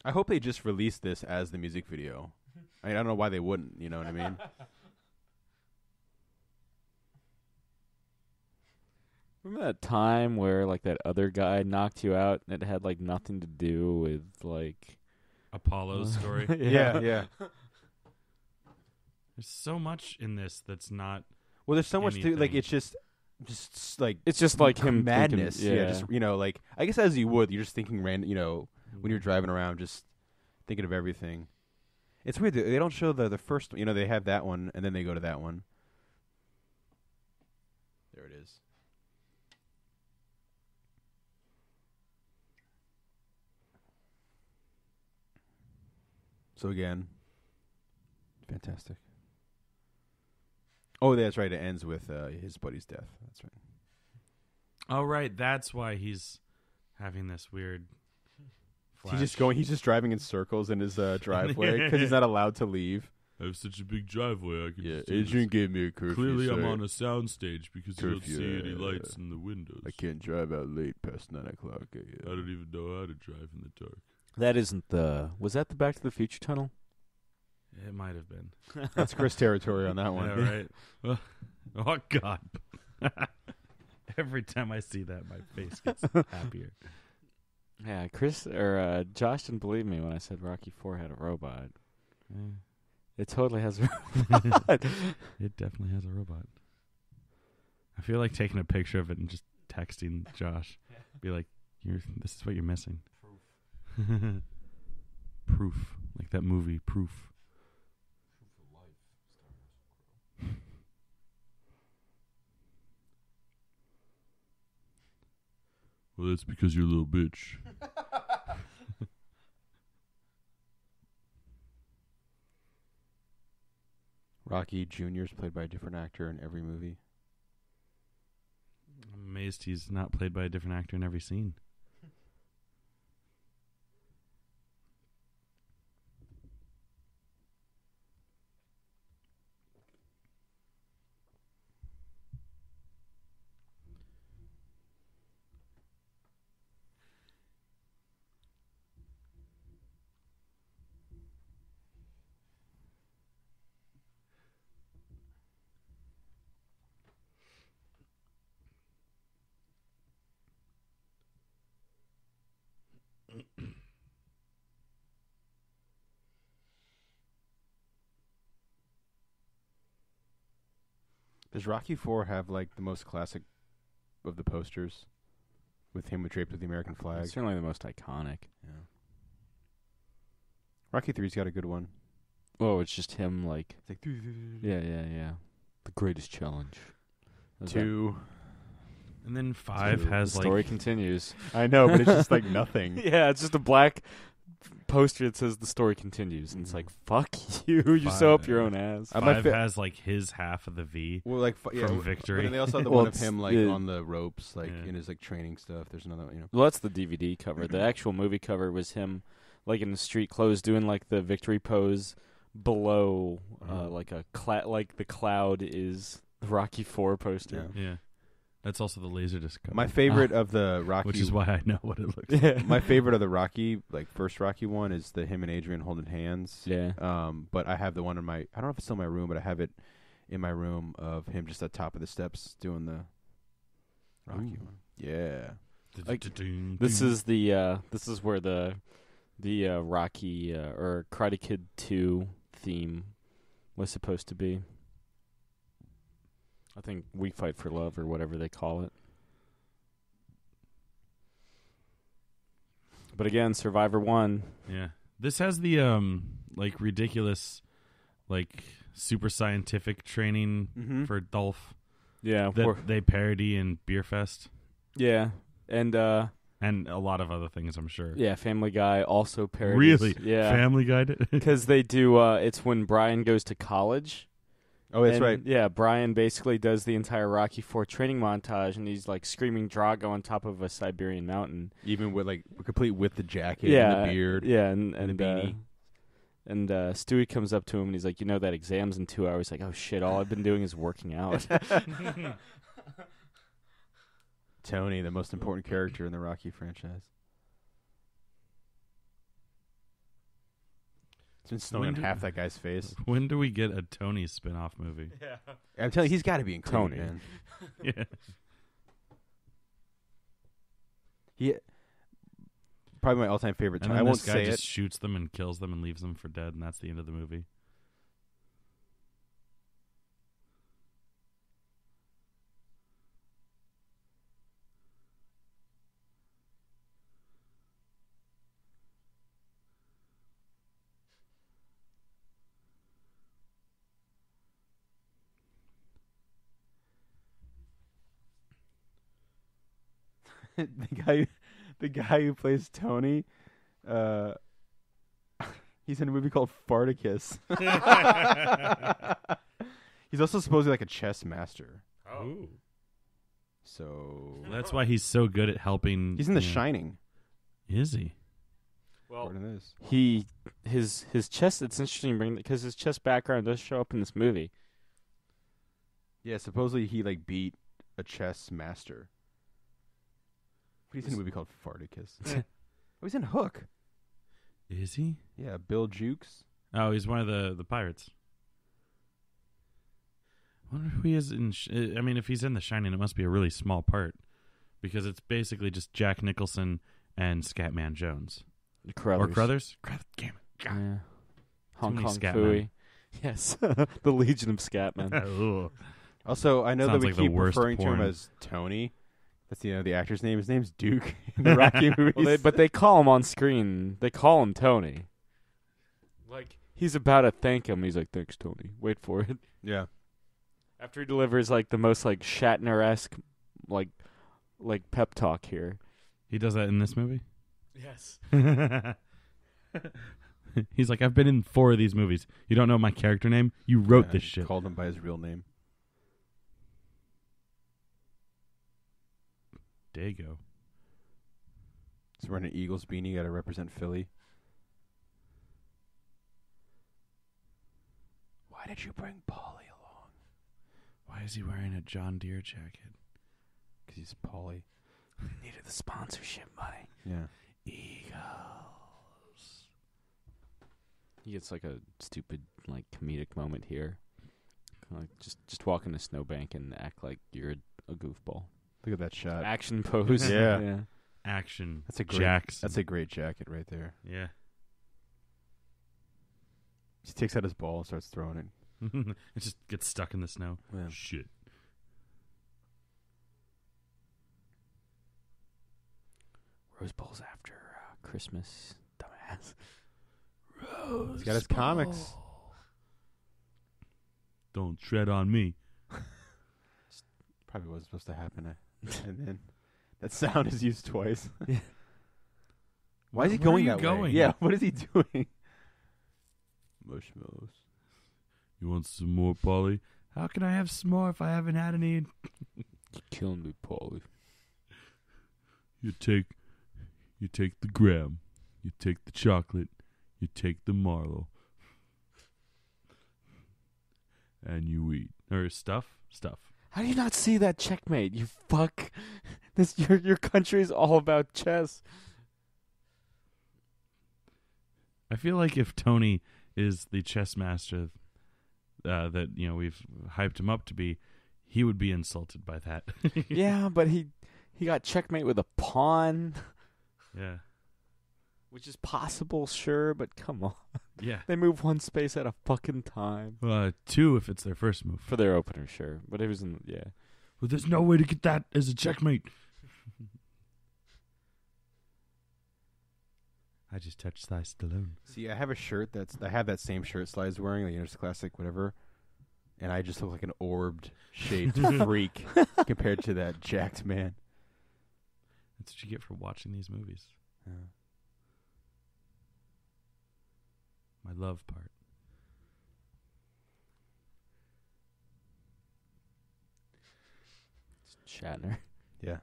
I hope they just released this as the music video. I mean, I don't know why they wouldn't. You know what I mean? Remember that time where like that other guy knocked you out and it had like nothing to do with like Apollo's story. Yeah. There's so much in this that's not. Well, there's so much to like. Anything. It's just like it's just like him madness. thinking, Yeah, just like I guess as you would, you're just thinking random. When you're driving around, just thinking of everything. It's weird. They don't show the first. They have that one, and then they go to that one. There it is. So again, fantastic. Oh, that's right. It ends with his buddy's death. That's right. Oh, right. That's why he's having this weird. Flash. He's just driving in circles in his driveway because he's not allowed to leave. I have such a big driveway. I can just do Adrian this. gave me a curfew. Clearly, I'm so on a soundstage because you don't curfew, see any lights in the windows. I can't drive out late past 9 o'clock. I don't even know how to drive in the dark. That isn't the. Was that the Back to the Future tunnel? It might have been. That's Chris territory on that one. Yeah, right. Well, oh God! Every time I see that, my face gets happier. Yeah, Chris or Josh didn't believe me when I said Rocky 4 had a robot. Yeah. It totally has a robot. It definitely has a robot. I feel like taking a picture of it and just texting Josh. Be like, this is what you're missing. Proof. Proof. Like that movie, Proof. Well, that's because you're a little bitch. Rocky Jr. is played by a different actor in every movie. I'm amazed he's not played by a different actor in every scene. Does Rocky 4 have like the most classic of the posters with him draped with the American flag? It's certainly the most iconic. Yeah. Rocky 3's got a good one. Oh, it's just him like. It's like Yeah. The greatest challenge. 2. And then 5 has the like story continues. I know, but it's just like nothing. Yeah, it's just a black poster that says the story continues, and it's like, fuck you, you sew up your own ass. 5 has like his half of the V. Well, like From Victory. But then they also have the Well, one of him like the- on the ropes, like in his like training stuff. There's another one, Well, that's the DVD cover. The actual movie cover was him, like in street clothes, doing like the victory pose below, like a like the cloud is the Rocky 4 poster. Yeah. That's also the Laserdisc cover. My favorite of the Rocky, which is why I know what it looks like. my favorite of the Rocky, like first Rocky one, is the him and Adrian holding hands. Yeah. But I have the one in my, I don't know if it's still in my room, but I have it in my room of him just at the top of the steps doing the Rocky one. Yeah. Like, this is where the Rocky or Karate Kid 2 theme was supposed to be. I think We Fight for Love or whatever they call it. But again, Survivor 1. Yeah. This has the like ridiculous like super scientific training Mm-hmm. for Dolph Yeah, that they parody in Beer Fest yeah, and and a lot of other things, I'm sure. yeah, Family Guy also parodies. Really? Yeah, Family Guy did? because they do. It's when Brian goes to college. Oh, that's And, right. Yeah, Brian basically does the entire Rocky IV training montage, and he's like screaming Drago on top of a Siberian mountain. Even with like complete with the jacket Yeah, and the beard. Yeah, and and the beanie. Stewie comes up to him and he's like, "You know that exam's in 2 hours." Like, "Oh shit! All I've been doing is working out." Tony, the most important character in the Rocky franchise. It's been snowing on half that guy's face. When do we get a Tony spin-off movie? Yeah. I'm telling you, he's got to be in Creed, Tony. man. Yeah. He probably my all-time favorite. And I then won't this guy say just it. shoots them and kills them and leaves them for dead, and that's the end of the movie. the guy who plays Tony, he's in a movie called Farticus. He's also supposedly like a chess master. Oh. So That's why he's so good at helping. he's in The you know- Shining. Is he? Well, According to this. his chess. It's interesting because his chess background does show up in this movie. Yeah, supposedly he like beat a chess master. But he's in a movie called Farticus. Oh, he's in Hook. Is he? Yeah, Bill Jukes. Oh, he's one of the pirates. I wonder who he is in. I mean, if he's in The Shining, it must be a really small part because it's basically just Jack Nicholson and Scatman Jones. Crothers. Or Crothers? Damn it. God. Yeah. Hong many Kong Scatmen. Phooey. Yes, the Legion of Scatmen. Ugh. Also, I know Sounds that we like the keep worst referring to him porn. as Tony. That's the actor's name. His name's Duke in the Rocky movies. But they call him on screen. They call him Tony. Like he's about to thank him. He's like, "Thanks, Tony. Wait for it." yeah. After he delivers like the most like Shatner-esque like pep talk here. He does that in this movie? Yes. He's like, I've been in 4 of these movies. You don't know my character name? You wrote this shit. Called him by his real name. Dago. He's wearing an Eagles beanie. Got to represent Philly. Why did you bring Paulie along? Why is he wearing a John Deere jacket? Because he's Paulie. Needed the sponsorship money. Yeah. Eagles. He gets like a stupid like comedic moment here. Like just walk in a snowbank and act like you're a goofball. Look at that shot. Action pose. Yeah. Action. That's a great. Jackson. That's a great jacket right there. Yeah. He takes out his ball and starts throwing it. It just gets stuck in the snow. Yeah. Shit. Rose Bowl's after Christmas, dumbass. He's got his comics. Don't tread on me. Probably wasn't supposed to happen. And then that sound is used twice. Why is he Where going are you that way? going? Yeah, what is he doing? Mushmallows. You want some more, Polly? How can I have some more if I haven't had any? You're killing me, Paulie. You take the graham. You take the chocolate. You take the Marlowe. And you eat. Or stuff. How do you not see that checkmate? You fuck. This your country's all about chess. I feel like if Tony is the chess master that we've hyped him up to be, he would be insulted by that. Yeah, but he got checkmate with a pawn, Yeah. which is possible, sure, but come on. Yeah. They move one space at a fucking time. 2 if it's their first move. For their opener, sure. But it was yeah. Well, there's no way to get that as a checkmate. I just touched Sly Stallone. See, I have a shirt I have that same shirt Sly's wearing, like it's classic, whatever. And I just look like an orbed shaped freak compared to that jacked man. That's what you get for watching these movies. Yeah. My love part. Shatner. Yeah.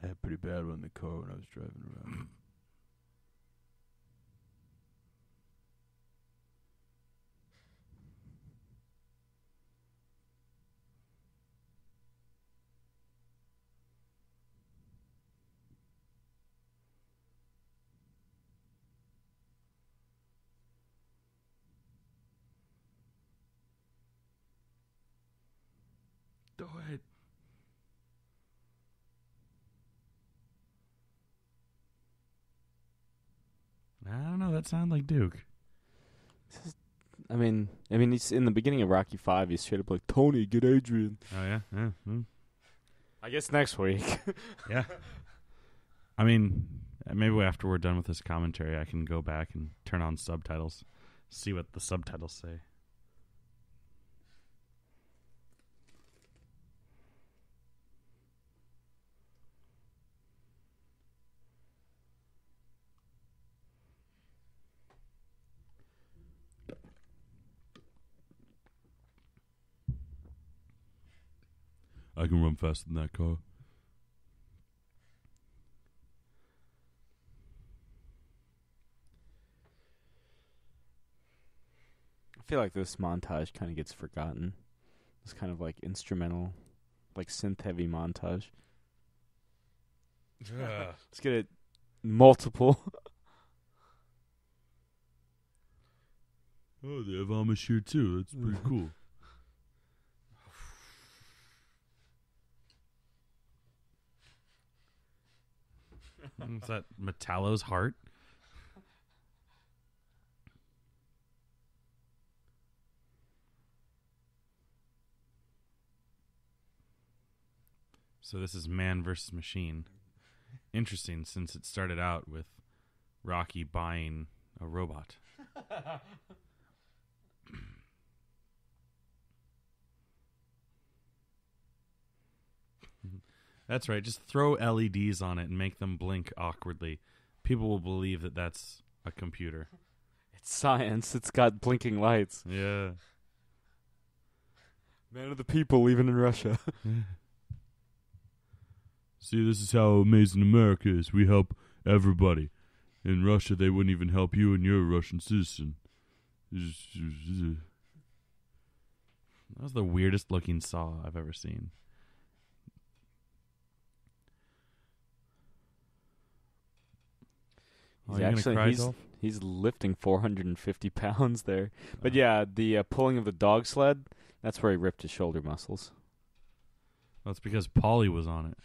I had a pretty bad one in the car when I was driving around. Do it. I don't know. That sounded like Duke. I mean, he's in the beginning of Rocky 5. He's straight up like, Tony, get Adrian. Oh, yeah? Yeah. I guess next week. Yeah. I mean, maybe after we're done with this commentary, I can go back and turn on subtitles, see what the subtitles say. I can run faster than that car. I feel like this montage kind of gets forgotten. It's kind of like instrumental, like synth-heavy montage. Let's get it multiple. Oh, they have Amish here too. That's pretty cool. Is that Metallo's heart? So this is Man versus Machine. Interesting, since it started out with Rocky buying a robot. That's right. Just throw LEDs on it and make them blink awkwardly. People will believe that that's a computer. It's science. It's got blinking lights. Yeah. Man of the people, even in Russia. See, this is how amazing America is. We help everybody. In Russia, they wouldn't even help you, and you're a Russian citizen. That was the weirdest looking saw I've ever seen. He's lifting 450 pounds there. But yeah, the pulling of the dog sled, that's where he ripped his shoulder muscles. Well, it's because Paulie was on it.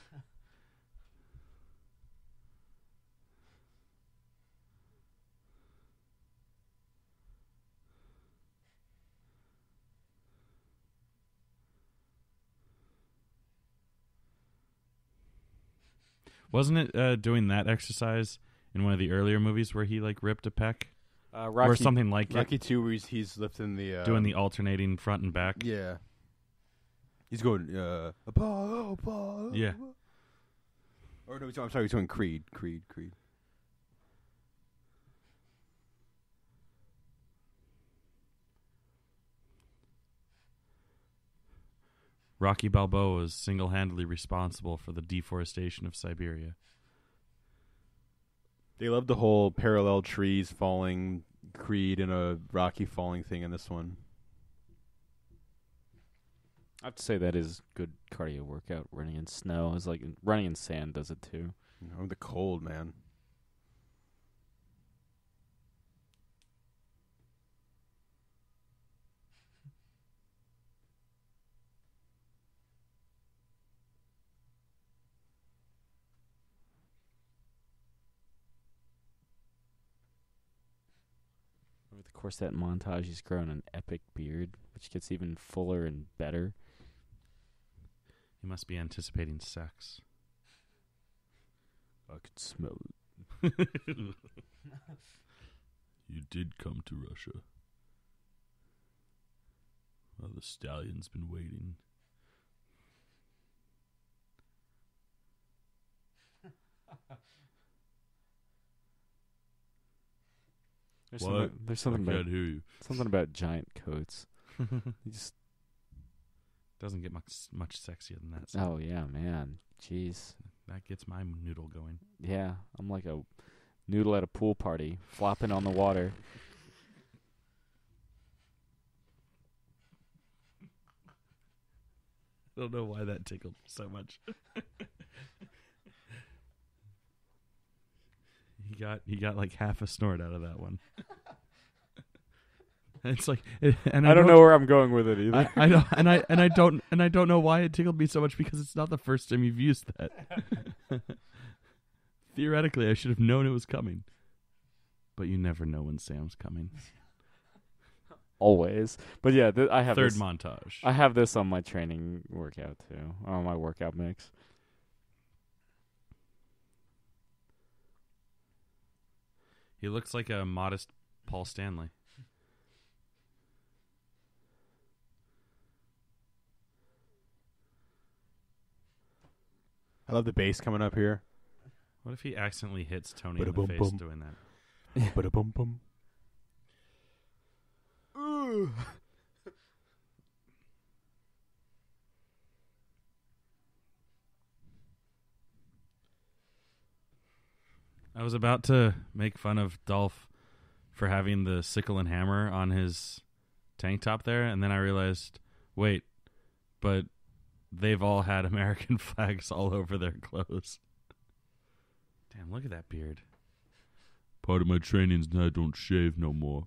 Wasn't it doing that exercise in one of the earlier movies where he like ripped a pec? Or something like Rocky 2 where he's lifting the... doing the alternating front and back. Yeah. He's going, Apollo. Yeah. Or no, I'm sorry, he's doing Creed. Rocky Balboa was single-handedly responsible for the deforestation of Siberia. They love the whole parallel trees falling, Creed and a Rocky falling thing in this one. I have to say that is good cardio workout. Running in snow is like running in sand does it too. You know, the cold, man. Over the course of that montage, he's grown an epic beard, which gets even fuller and better. He must be anticipating sex. I could smell it. You did come to Russia. Well, the stallion's been waiting. There's something I about can't hear you. something about giant coats. He just Doesn't get much sexier than that. oh yeah, man, jeez, That gets my noodle going. yeah. I'm like a noodle at a pool party, flopping on the water. I don't know why that tickled so much. He got like half a snort out of that one. It's like, and I don't know where I'm going with it either. I know, and I don't know why it tickled me so much because it's not the first time you've used that. Theoretically, I should have known it was coming, but you never know when Sam's coming. Always, but yeah, I have Third this, montage. I have this on my training workout too, on my workout mix. He looks like a modest Paul Stanley. I love the bass coming up here. What if he accidentally hits Tony in the Ba-da-bum face bum. doing that? Ba-da-bum bum. I was about to make fun of Dolph for having the sickle and hammer on his tank top there, and then I realized, wait, but they've all had American flags all over their clothes. Damn, look at that beard. Part of my training's I don't shave no more.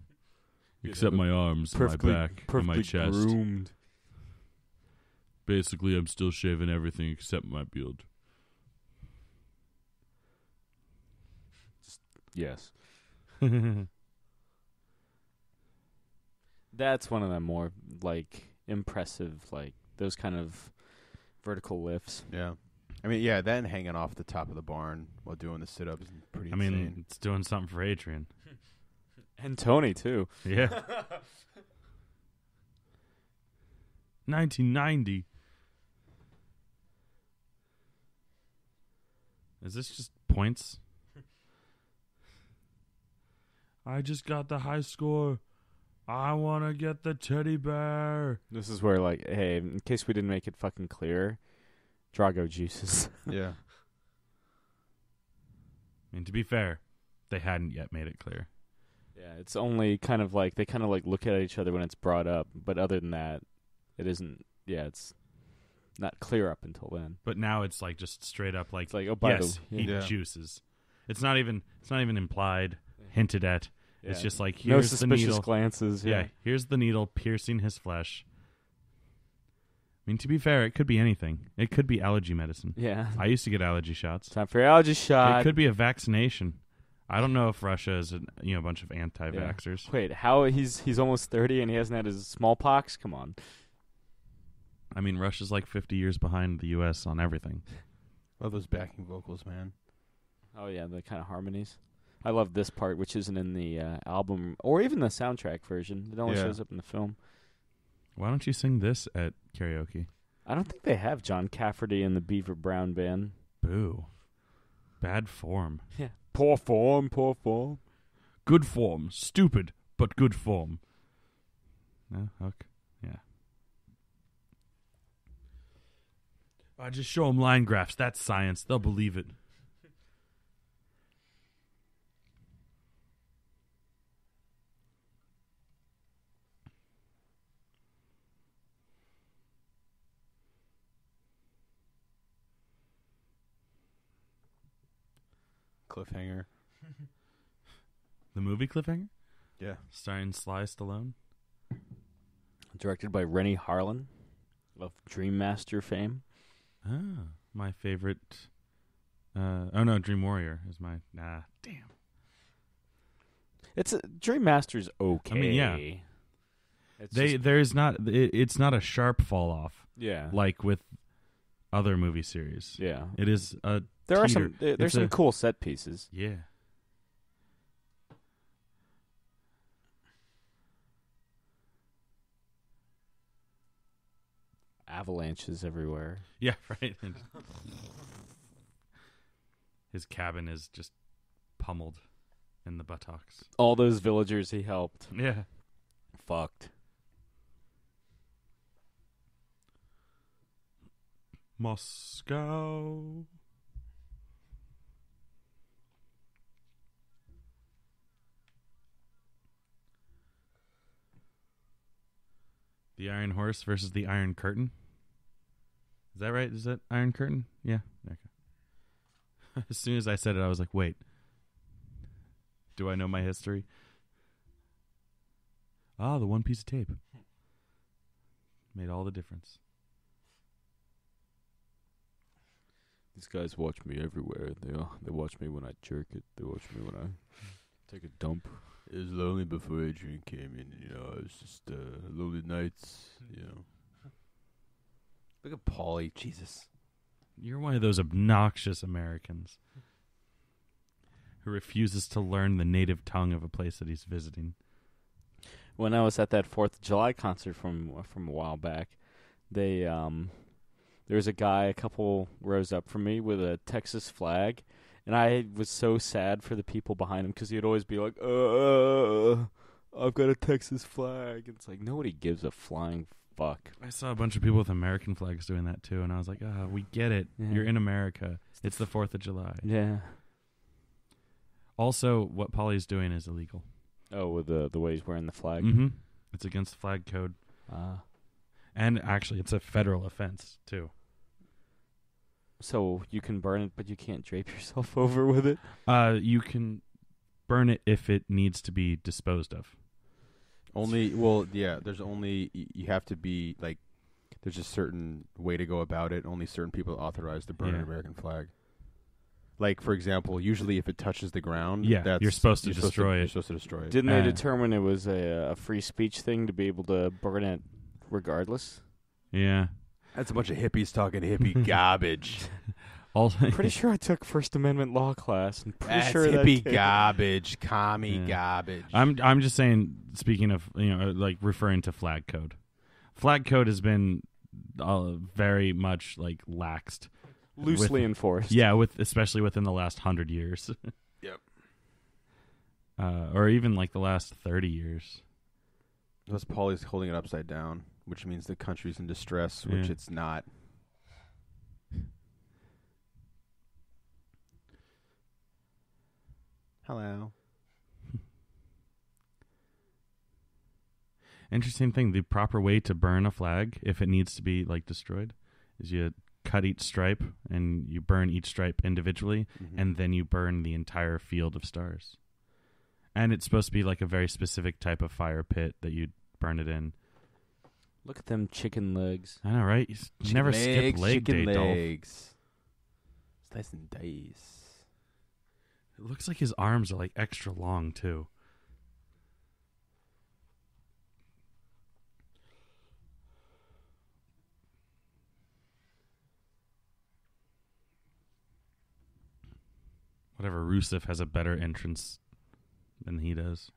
Except my arms and my back and my chest. Groomed. Basically, I'm still shaving everything except my beard. Yes. That's one of the more like impressive, like those kind of vertical lifts. Yeah. I mean, yeah, then hanging off the top of the barn while doing the sit-ups is pretty I mean, insane. it's doing something for Adrian. And Tony too. Yeah. 1990. Is this just points? I just got the high score. I want to get the teddy bear. This is where, like, hey, in case we didn't make it fucking clear, Drago juices. Yeah. I mean, to be fair, they hadn't yet made it clear. Yeah, it's only kind of like they kind of like look at each other when it's brought up, but other than that, it isn't. Yeah, it's not clear up until then. But now it's like just straight up like, It's like, oh, by yes, the he yeah. juices. It's not even implied, hinted at. yeah. It's just like, no here's the suspicious needle. glances. Yeah, here's the needle piercing his flesh. I mean, to be fair, it could be anything. It could be allergy medicine. Yeah. I used to get allergy shots. Time for your allergy shot. It could be a vaccination. I don't know if Russia is a bunch of anti-vaxxers. Wait, how he's almost 30 and he hasn't had his smallpox? Come on. I mean, Russia's like 50 years behind the U.S. on everything. Love those backing vocals, man. Oh yeah, the kind of harmonies. I love this part, which isn't in the album or even the soundtrack version. It only Yeah. shows up in the film. Why don't you sing this at karaoke? I don't think they have John Cafferty and the Beaver Brown Band. Boo. Bad form. Yeah. Poor form, poor form. Good form. Stupid, but good form. No? Okay. Yeah. I just show them line graphs. That's science. They'll believe it. Cliffhanger. The movie Cliffhanger? Yeah. Starring Sly Stallone? Directed by Rennie Harlan of Dream Master fame. Ah, my favorite. Oh no, Dream Warrior is my. Damn. Dream Master's okay. I mean, yeah. It's not a sharp fall off. Yeah. Like with other movie series. Yeah. It is a There's some cool set pieces. Yeah. Avalanches everywhere. Yeah, right. His cabin is just pummeled in the buttocks. All those villagers he helped. Yeah. Fucked. Moscow. The Iron Horse versus the Iron Curtain. Is that right? Is that Iron Curtain? Yeah. Okay. As soon as I said it, I was like, wait. Do I know my history? Ah, the one piece of tape. Made all the difference. These guys watch me everywhere. They watch me when I jerk it. They watch me when I take a dump. It was lonely before Adrian came in. It was just lonely nights. Look at Paulie. Jesus. You're one of those obnoxious Americans who refuses to learn the native tongue of a place that he's visiting. When I was at that 4th of July concert from a while back, there was a guy a couple rows up from me with a Texas flag, and I was so sad for the people behind him because he'd always be like, I've got a Texas flag. It's like, nobody gives a flying fuck. I saw a bunch of people with American flags doing that too, and I was like, we get it. Yeah. You're in America. It's the 4th of July. Yeah. Also, what Paulie's doing is illegal. Oh, with the way he's wearing the flag? Mm-hmm. It's against flag code. And actually, it's a federal offense, too. So you can burn it, but you can't drape yourself over with it? You can burn it if it needs to be disposed of. There's only, you have to be, like, there's a certain way to go about it. Only certain people are authorized to burn an American flag. Like, for example, usually if it touches the ground, you're supposed to destroy it. You're supposed to destroy it. Didn't they determine it was a free speech thing to be able to burn it regardless? Yeah. That's a bunch of hippies talking hippie garbage. I'm pretty sure I took First Amendment law class. I'm pretty That's sure hippie garbage, commie garbage. I'm just saying, speaking of, like referring to flag code. Flag code has been very much like laxed. Loosely enforced. Yeah, especially within the last 100 years. Yep. Or even like the last 30 years. Plus, Paulie's holding it upside down, which means the country's in distress, which it's not. Hello. Interesting thing. The proper way to burn a flag, if it needs to be like destroyed, is you cut each stripe and you burn each stripe individually, and then you burn the entire field of stars. And it's supposed to be like a very specific type of fire pit that you burn it in. Look at them chicken legs. I know, right? You never skip leg day, Dolph. It's nice and nice. It looks like his arms are like extra long too. Whatever, Rusev has a better entrance than he does.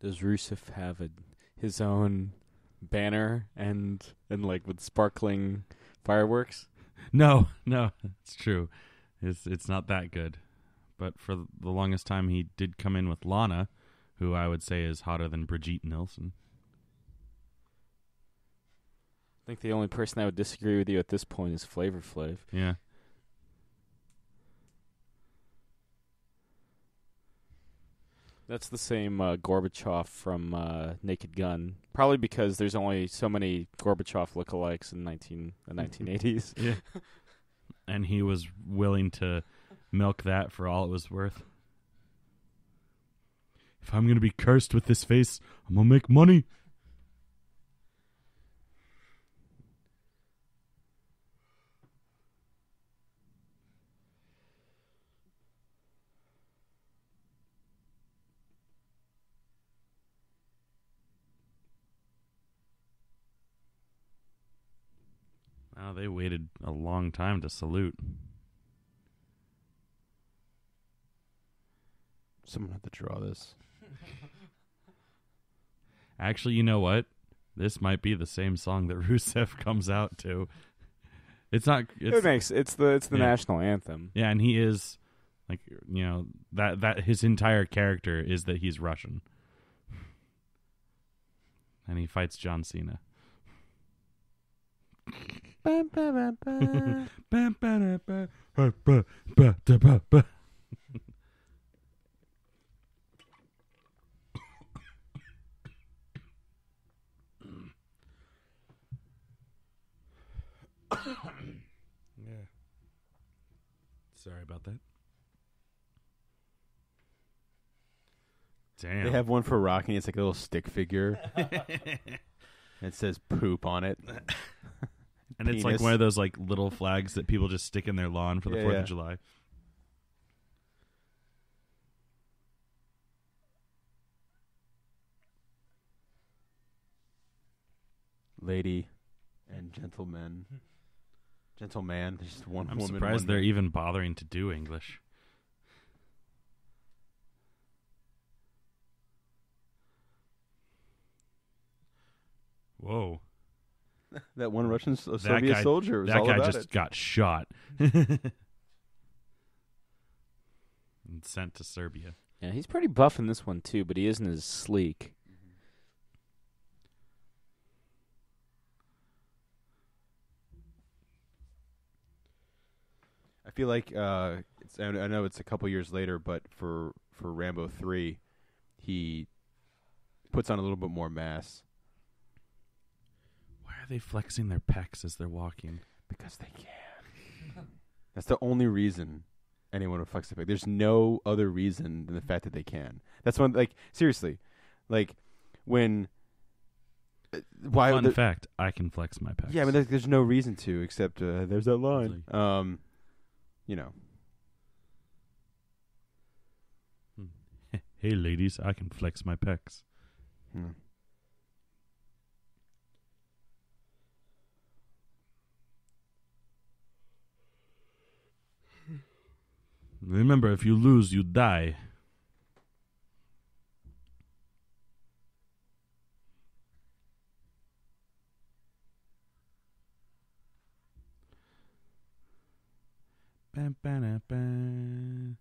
Does Rusev have his own banner and like with sparkling fireworks? No, it's true. It's not that good. But for the longest time, he did come in with Lana, who I would say is hotter than Brigitte Nielsen. I think the only person I would disagree with you at this point is Flavor Flav. Yeah. That's the same Gorbachev from Naked Gun. Probably because there's only so many Gorbachev lookalikes in the 1980s. Yeah. And he was willing to milk that for all it was worth. If I'm going to be cursed with this face, I'm going to make money. they waited a long time to salute. Someone had to draw this. Actually, you know what? This might be the same song that Rusev comes out to. It's not. It's the national anthem. Yeah, and he is like, you know, that his entire character is that he's Russian, and he fights John Cena. Yeah. Sorry about that. Damn. They have one for Rocky. It's like a little stick figure. It says poop on it. And it's like one of those like little flags that people just stick in their lawn for the 4th of July. Lady and gentleman. Gentleman. There's just one I'm woman. surprised they're even bothering to do English. Whoa. That one Russian Soviet soldier was that all guy about just it. got shot. And sent to Serbia. Yeah, he's pretty buff in this one too, but he isn't as sleek. I feel like I know it's a couple years later, but for Rambo 3, he puts on a little bit more mass. Why are they flexing their pecs as they're walking? Because they can. That's the only reason anyone would flex their pec. There's no other reason than the fact that they can. That's when, like, seriously, like when. Why? Fun fact: I can flex my pecs. Yeah, I mean, there's no reason to except there's that line. You know. Hey, ladies, I can flex my pecs. Remember, if you lose, you die. Ba-ba-da-ba.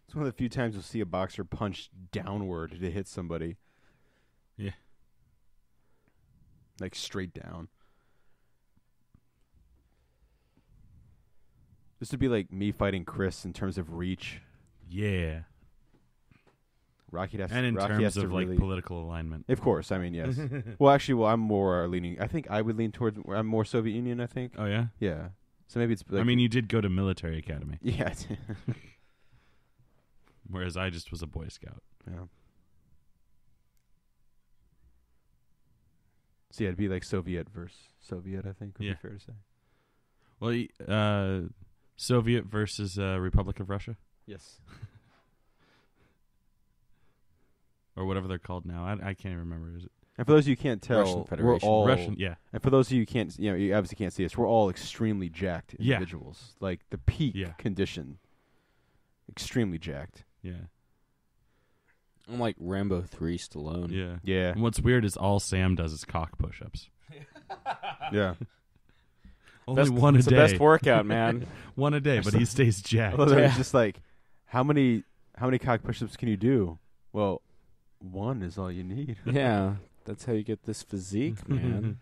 It's one of the few times you'll see a boxer punch downward to hit somebody. Yeah. Like straight down. This would be like me fighting Chris in terms of reach. Yeah. Rocky has and in Rocky terms has of to like really, political alignment. Of course, I mean, yes. Well, I'm more leaning. I think I would lean towards. I'm more Soviet Union. I think. Oh yeah. Yeah. So maybe it's. Like, I mean, you did go to military academy. Yeah. Whereas I just was a Boy Scout. Yeah. So yeah, it'd be like Soviet versus Soviet. I think would be fair to say. Well, Soviet versus Republic of Russia. Yes. Or whatever they're called now. I can't even remember. Is it And for those of you who can't tell, Russian we're Federation. all Russian? Yeah. And for those of you who can't, you obviously can't see us. We're all extremely jacked individuals, like the peak condition. Extremely jacked. Yeah. I'm like Rambo 3 Stallone. Yeah. Yeah. And what's weird is all Sam does is cock push-ups. Yeah. Only one a it's day. It's the best workout, man. One a day, but he stays jacked. Although it's just like, how many cock push-ups can you do? Well, one is all you need. Yeah, that's how you get this physique, man.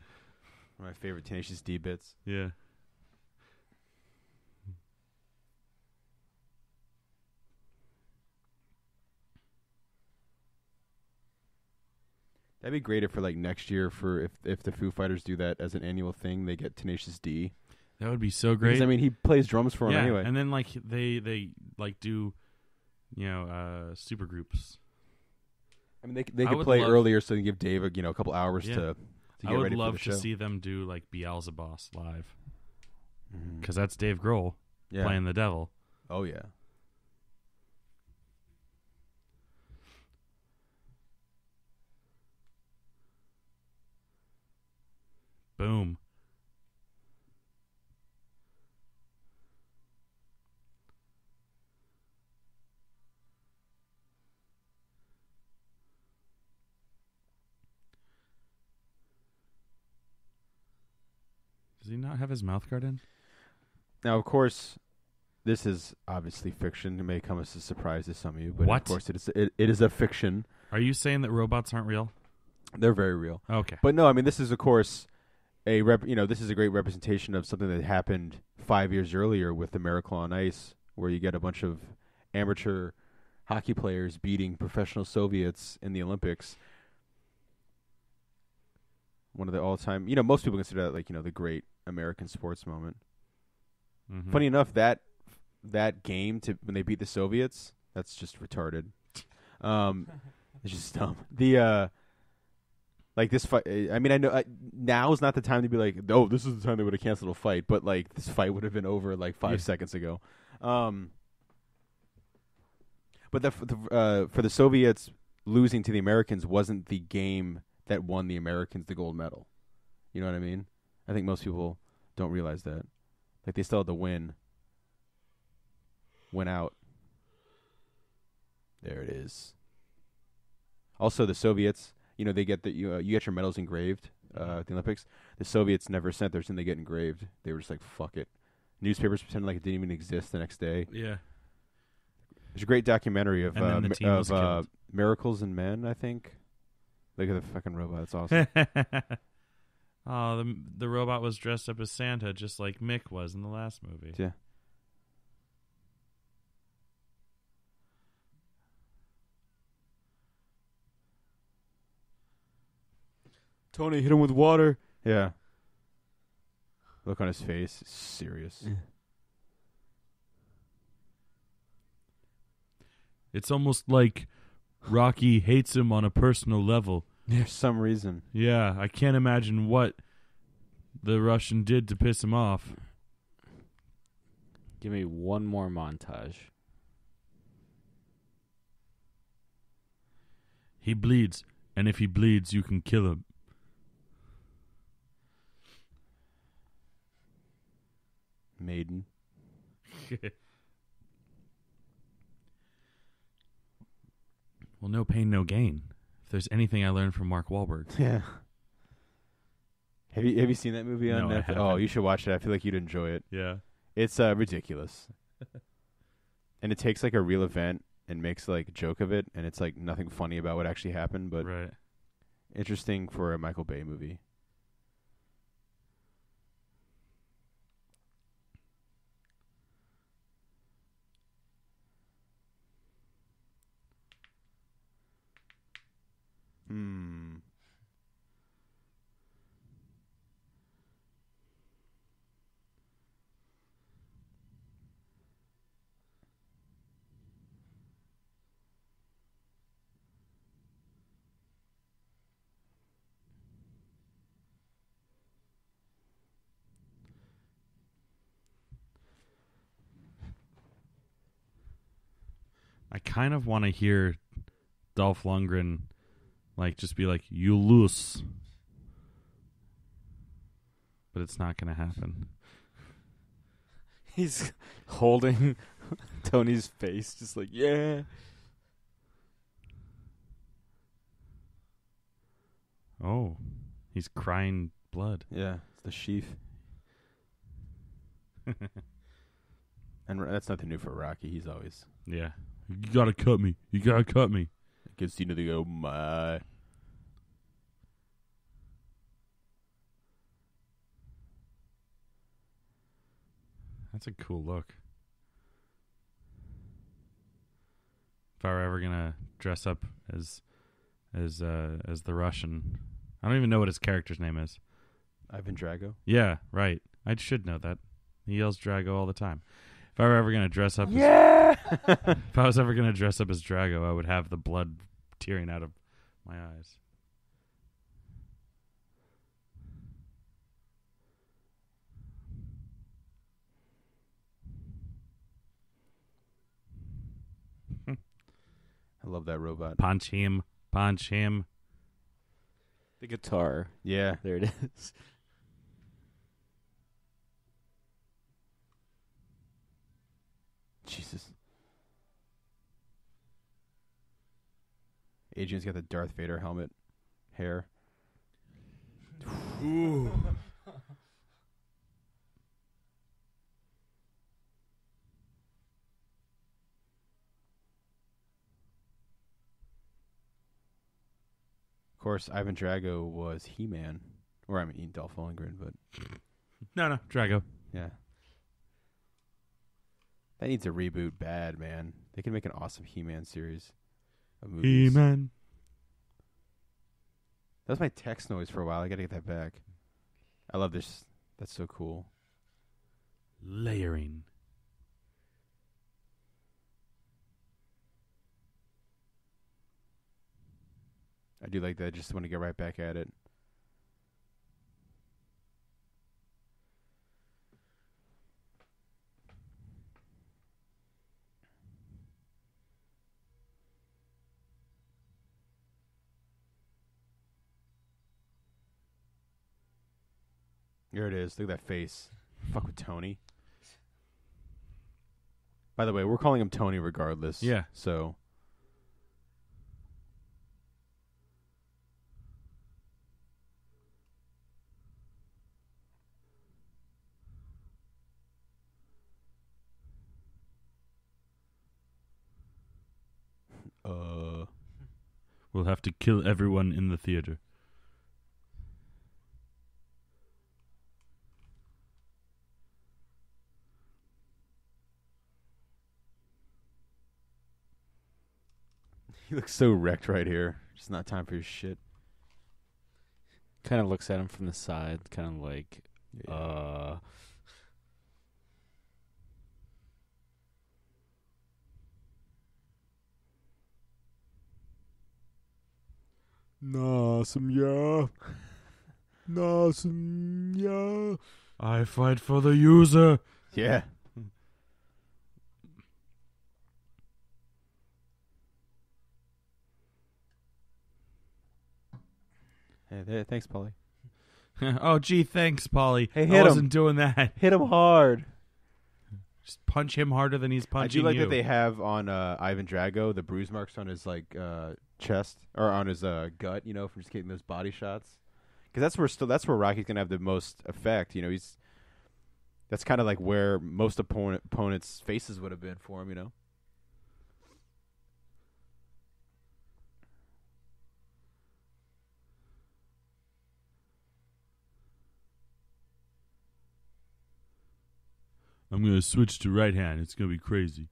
One of my favorite Tenacious D bits. Yeah. That'd be great if for like next year for if the Foo Fighters do that as an annual thing, they get Tenacious D. That would be so great. Because, I mean, he plays drums for him anyway. And then like they like do, super groups. I mean, they I could would play love- earlier, so they can give Dave a couple hours Yeah. to I get would ready love for the to show. see them do like Beelzebub live Mhm. because that's Dave Grohl Yeah. playing the devil. Oh yeah. Boom. Does he not have his mouth guard in? Now, of course, this is obviously fiction. It may come as a surprise to some of you, but What? of course it is a fiction. Are you saying that robots aren't real? They're very real. Okay. But no, I mean, this is of course this is a great representation of something that happened 5 years earlier with the Miracle on Ice, where you get a bunch of amateur hockey players beating professional Soviets in the Olympics. One of the all-time, most people consider that the great American sports moment. Mhm. Funny enough, that game when they beat the Soviets, that's just retarded. It's just dumb. This fight. I mean, I know now is not the time to be like, oh, this is the time they would have canceled a fight, but this fight would have been over 5 seconds ago. But for the Soviets, losing to the Americans wasn't the game that won the Americans the gold medal. You know what I mean? I think most people don't realize that. They still had to win out. There it is. Also, the Soviets, they get you get your medals engraved at the Olympics. The Soviets never sent theirs, and they get engraved. They were just like, fuck it. Newspapers pretended like it didn't even exist the next day. Yeah. There's a great documentary of And then the team was killed. Miracles in Men, I think. Look at the fucking robot. It's awesome. Oh, the robot was dressed up as Santa, just like Mick was in the last movie. Yeah. Tony, hit him with water. Yeah. Look on his face. It's serious. It's almost like Rocky hates him on a personal level. There's some reason. Yeah, I can't imagine what the Russian did to piss him off. Give me one more montage. He bleeds, and if he bleeds, you can kill him. Maiden. Well, no pain, no gain. If there's anything I learned from Mark Wahlberg. Yeah. Have you seen that movie on No, I Netflix? haven't. Oh, you should watch it. I feel like you'd enjoy it. Yeah. It's ridiculous. And it takes a real event and makes a joke of it, and it's nothing funny about what actually happened, but Right. interesting for a Michael Bay movie. I kind of want to hear Dolph Lundgren just be like, you lose. But it's not going to happen. He's holding Tony's face, just like, yeah. Oh, he's crying blood. Yeah, it's the sheath. And that's nothing new for Rocky. He's always Yeah. You got to cut me. You got to cut me. gets Cena to go, my. That's a cool look. If I were ever gonna dress up as the Russian, I don't even know what his character's name is. Ivan Drago. Yeah, right. I should know that. He yells Drago all the time. If I were ever gonna dress up, Yeah. if I was ever gonna dress up as Drago, I would have the blood tearing out of My eyes. I love that robot. Punch him. Punch him. The guitar. Yeah. There it is. Jesus. Adrian's got the Darth Vader helmet hair. Ooh. Of course, Ivan Drago was He-Man. Or I mean Dolph Lundgren, but No, Drago. yeah. That needs a reboot bad, man. They can make an awesome He-Man series of movies. He-Man. That was my text noise for a while. I gotta get that back. I love this. That's so cool. Layering. I do like that. I just want to get right back at it. There it is. Look at that face. Fuck with Tony. By the way, we're calling him Tony regardless. Yeah. So. We'll have to kill everyone in the theater. He looks so wrecked right here. Just not time for his shit. Kind of looks at him from the side, kind of like, Nasum ya. I fight for the user. Yeah. Hey, there, thanks, Polly. Oh, gee, thanks, Polly. Hey, I hit him. wasn't doing that. Hit him hard. Just punch him harder than he's I punching do like you. that they have on Ivan Drago the bruise marks on his chest or on his gut, you know, from just getting those body shots. Because that's where Rocky's gonna have the most effect. You know, that's kind of like where most opponents' faces would have been for him. You know. I'm going to switch to right hand. It's going to be crazy.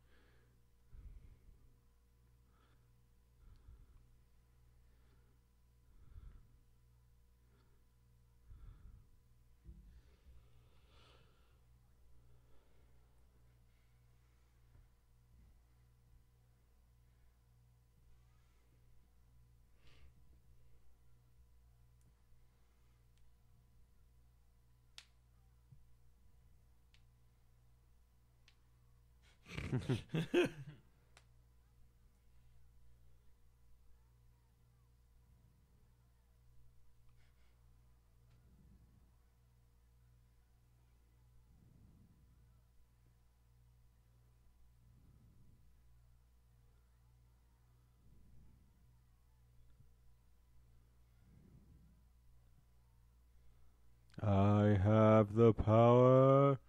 I have the power.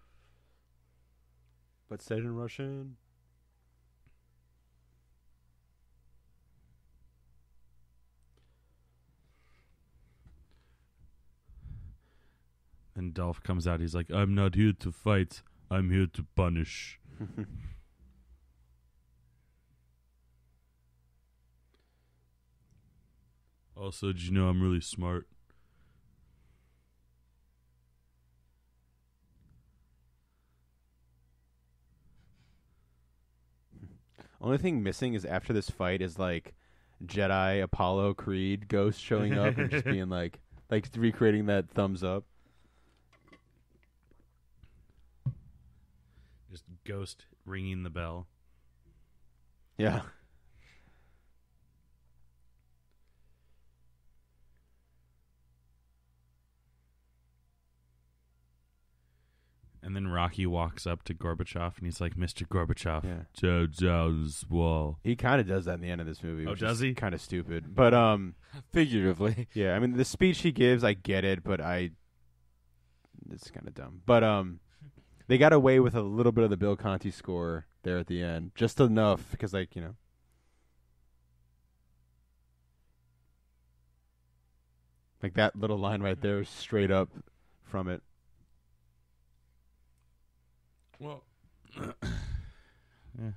But said in Russian. And Dolph comes out. He's like, I'm not here to fight. I'm here to punish. Also, did you know I'm really smart? Only thing missing is after this fight is like Jedi Apollo Creed ghost showing up and just being like recreating that thumbs up. Just ghost ringing the bell. Yeah. And then Rocky walks up to Gorbachev and he's like, "Mr. Gorbachev, Yeah. Zhao's wall." He kind of does that in the end of this movie. Oh, which does is he? Kind of stupid. But Figuratively. yeah, I mean the speech he gives, I get it, but it's kind of dumb. But they got away with a little bit of the Bill Conti score there at the end, just enough because like like that little line right there is straight up from it. Well, yeah.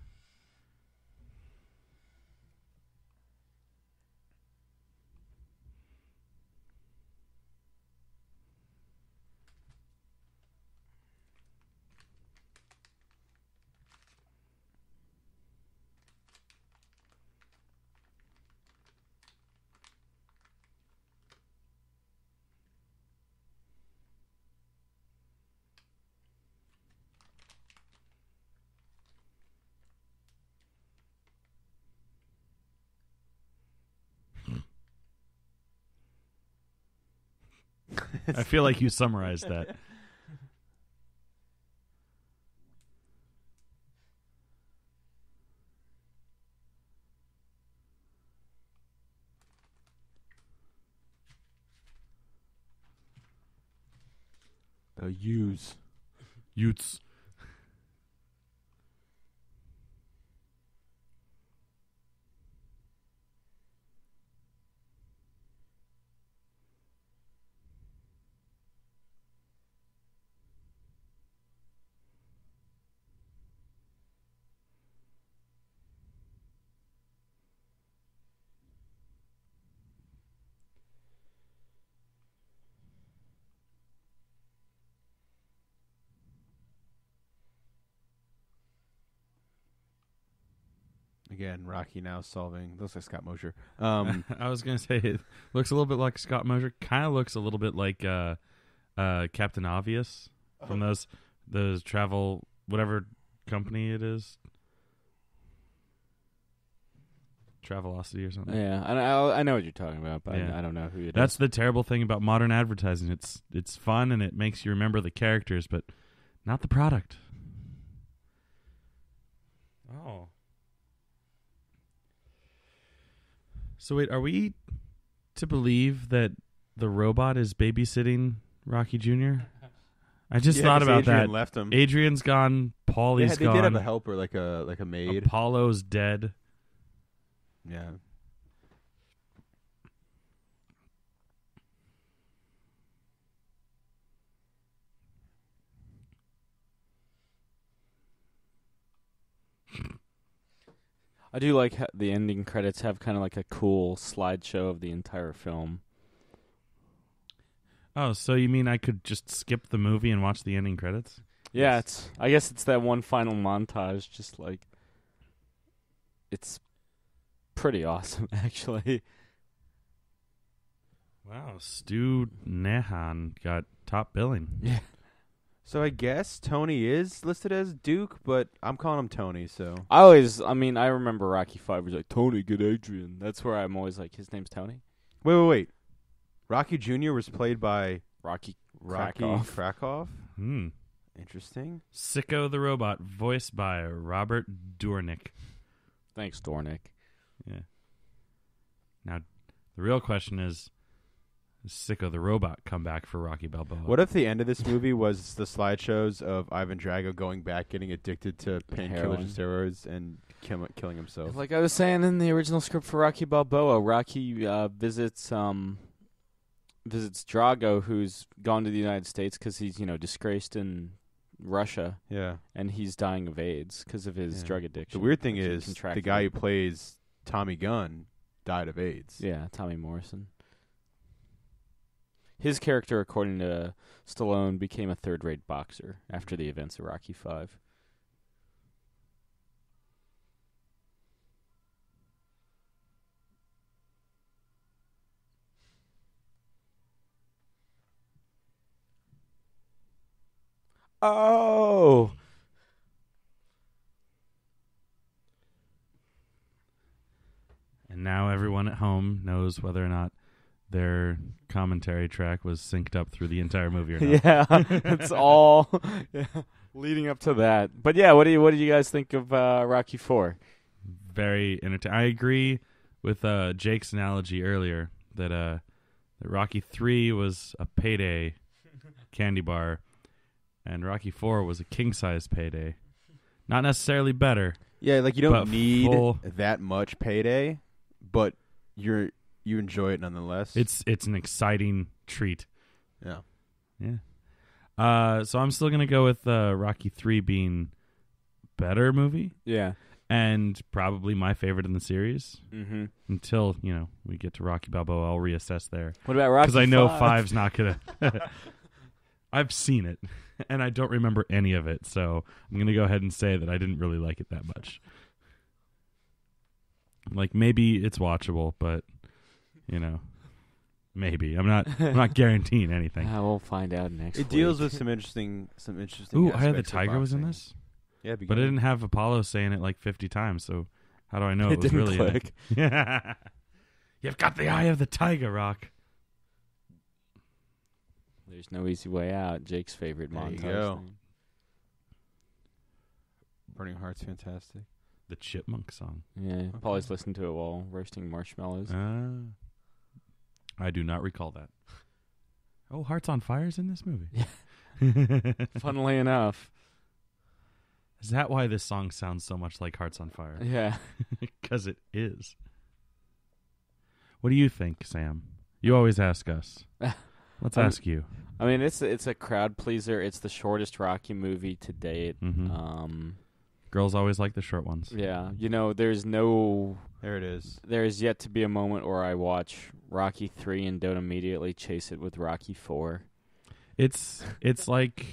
I feel like you summarized that. The use. Utes. Again, Rocky now solving. Looks like Scott Mosier. I was gonna say it looks a little bit like Scott Mosier. Kind of looks a little bit like Captain Obvious from those travel whatever company it is, Travelocity or something. Yeah, I know what you're talking about, but Yeah. I don't know who it That's is. the terrible thing about modern advertising. It's fun and it makes you remember the characters, but not the product. Oh. So wait, are we to believe that the robot is babysitting Rocky Jr.? I just thought 'cause about Adrian that. left him. Adrian's gone. Paulie's Yeah, they gone. did have a helper, like a maid. Apollo's dead. Yeah. I do like the ending credits have kind of like a cool slideshow of the entire film. Oh, so you mean I could just skip the movie and watch the ending credits? Yeah, Yes. I guess it's that one final montage. Just like it's pretty awesome, actually. Wow, Stu Nehan got top billing. Yeah. So I guess Tony is listed as Duke, but I'm calling him Tony. So I remember Rocky 5 was like, Tony, get Adrian. That's where I'm always like, his name's Tony? wait. Rocky Jr. was played by Rocky Krakoff. Krakoff. Interesting. Sicko the Robot, voiced by Robert Dornick. Thanks, Dornick. Yeah. Now, the real question is, does Sicko the Robot come back for Rocky Balboa? What if the end of this movie was the slideshows of Ivan Drago going back, getting addicted to painkillers Heroin. and steroids, and killing himself? Like I was saying in the original script for Rocky Balboa, Rocky visits Drago, who's gone to the United States because he's disgraced in Russia, Yeah. and he's dying of AIDS because of his Yeah. drug addiction. The weird thing which he is, the contracted. guy who plays Tommy Gunn died of AIDS. Yeah, Tommy Morrison. His character, according to Stallone, became a third-rate boxer after the events of Rocky 5. Oh. And now everyone at home knows whether or not their commentary track was synced up through the entire movie or not. Yeah, it's all leading up to that. But yeah, what do you guys think of Rocky 4? Very entertaining. I agree with Jake's analogy earlier that Rocky 3 was a payday candy bar, and Rocky 4 was a king-size payday. Not necessarily better. Yeah, like you don't need full... that much payday, but you enjoy it nonetheless. It's an exciting treat. Yeah. So I'm still gonna go with Rocky 3 being better movie. Yeah. And probably my favorite in the series. Mm-hmm. Until, we get to Rocky Balboa, I'll reassess there. What about Rocky 5? Because I know 5's not going to... I've seen it, and I don't remember any of it, so I'm going to go ahead and say that I didn't really like it that much. Like, maybe it's watchable, but, maybe. I'm not guaranteeing anything. We'll find out next week. It deals with some interesting Ooh, Eye of the aspects Tiger was in boxing. this? Yeah, but I didn't have Apollo saying it like 50 times, so how do I know it was didn't really click. in it? You've got the Eye of the Tiger, Rock. There's no easy way out. Jake's favorite There you montage. go. Thing. Burning Heart's fantastic. The Chipmunk song. Yeah, always listen to it while roasting marshmallows. I do not recall that. Oh, Hearts on Fire's in this movie? Funnily enough. Is that why this song sounds so much like Hearts on Fire? Yeah. Because it is. What do you think, Sam? You always ask us. Let's ask you. I mean, it's a crowd pleaser. It's the shortest Rocky movie to date. Mm-hmm. Girls always like the short ones. Yeah. There's no... There it is. There is yet to be a moment where I watch Rocky 3 and don't immediately chase it with Rocky 4. It's like...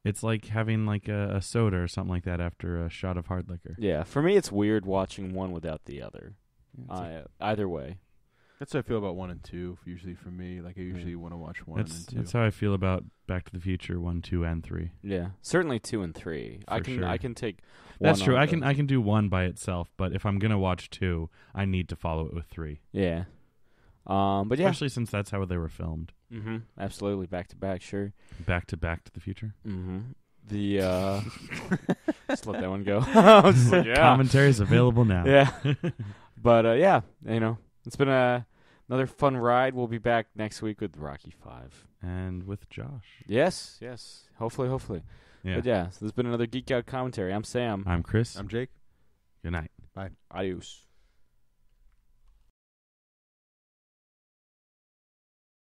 It's like having like a soda or something like that after a shot of hard liquor. Yeah, for me it's weird watching one without the other. Either way. That's how I feel about 1 and 2. Usually for me, like I usually want to watch 1 and 2. That's how I feel about Back to the Future 1, 2, and 3. Yeah, certainly 2 and 3. I can take. That's true. I can can do 1 by itself, but if I'm gonna watch 2, I need to follow it with 3. Yeah. But yeah, especially since that's how they were filmed. Mm-hmm. Absolutely, back to back, sure. Back to the Future. Mm-hmm. The just let that one go. I was just like, yeah. Commentary is available now. Yeah. But yeah, it's been another fun ride. We'll be back next week with Rocky 5 and with Josh. Yes. Hopefully. Yeah. But yeah, so there's been another Geek Out commentary. I'm Sam. I'm Chris. I'm Jake. Good night. Bye. Adios.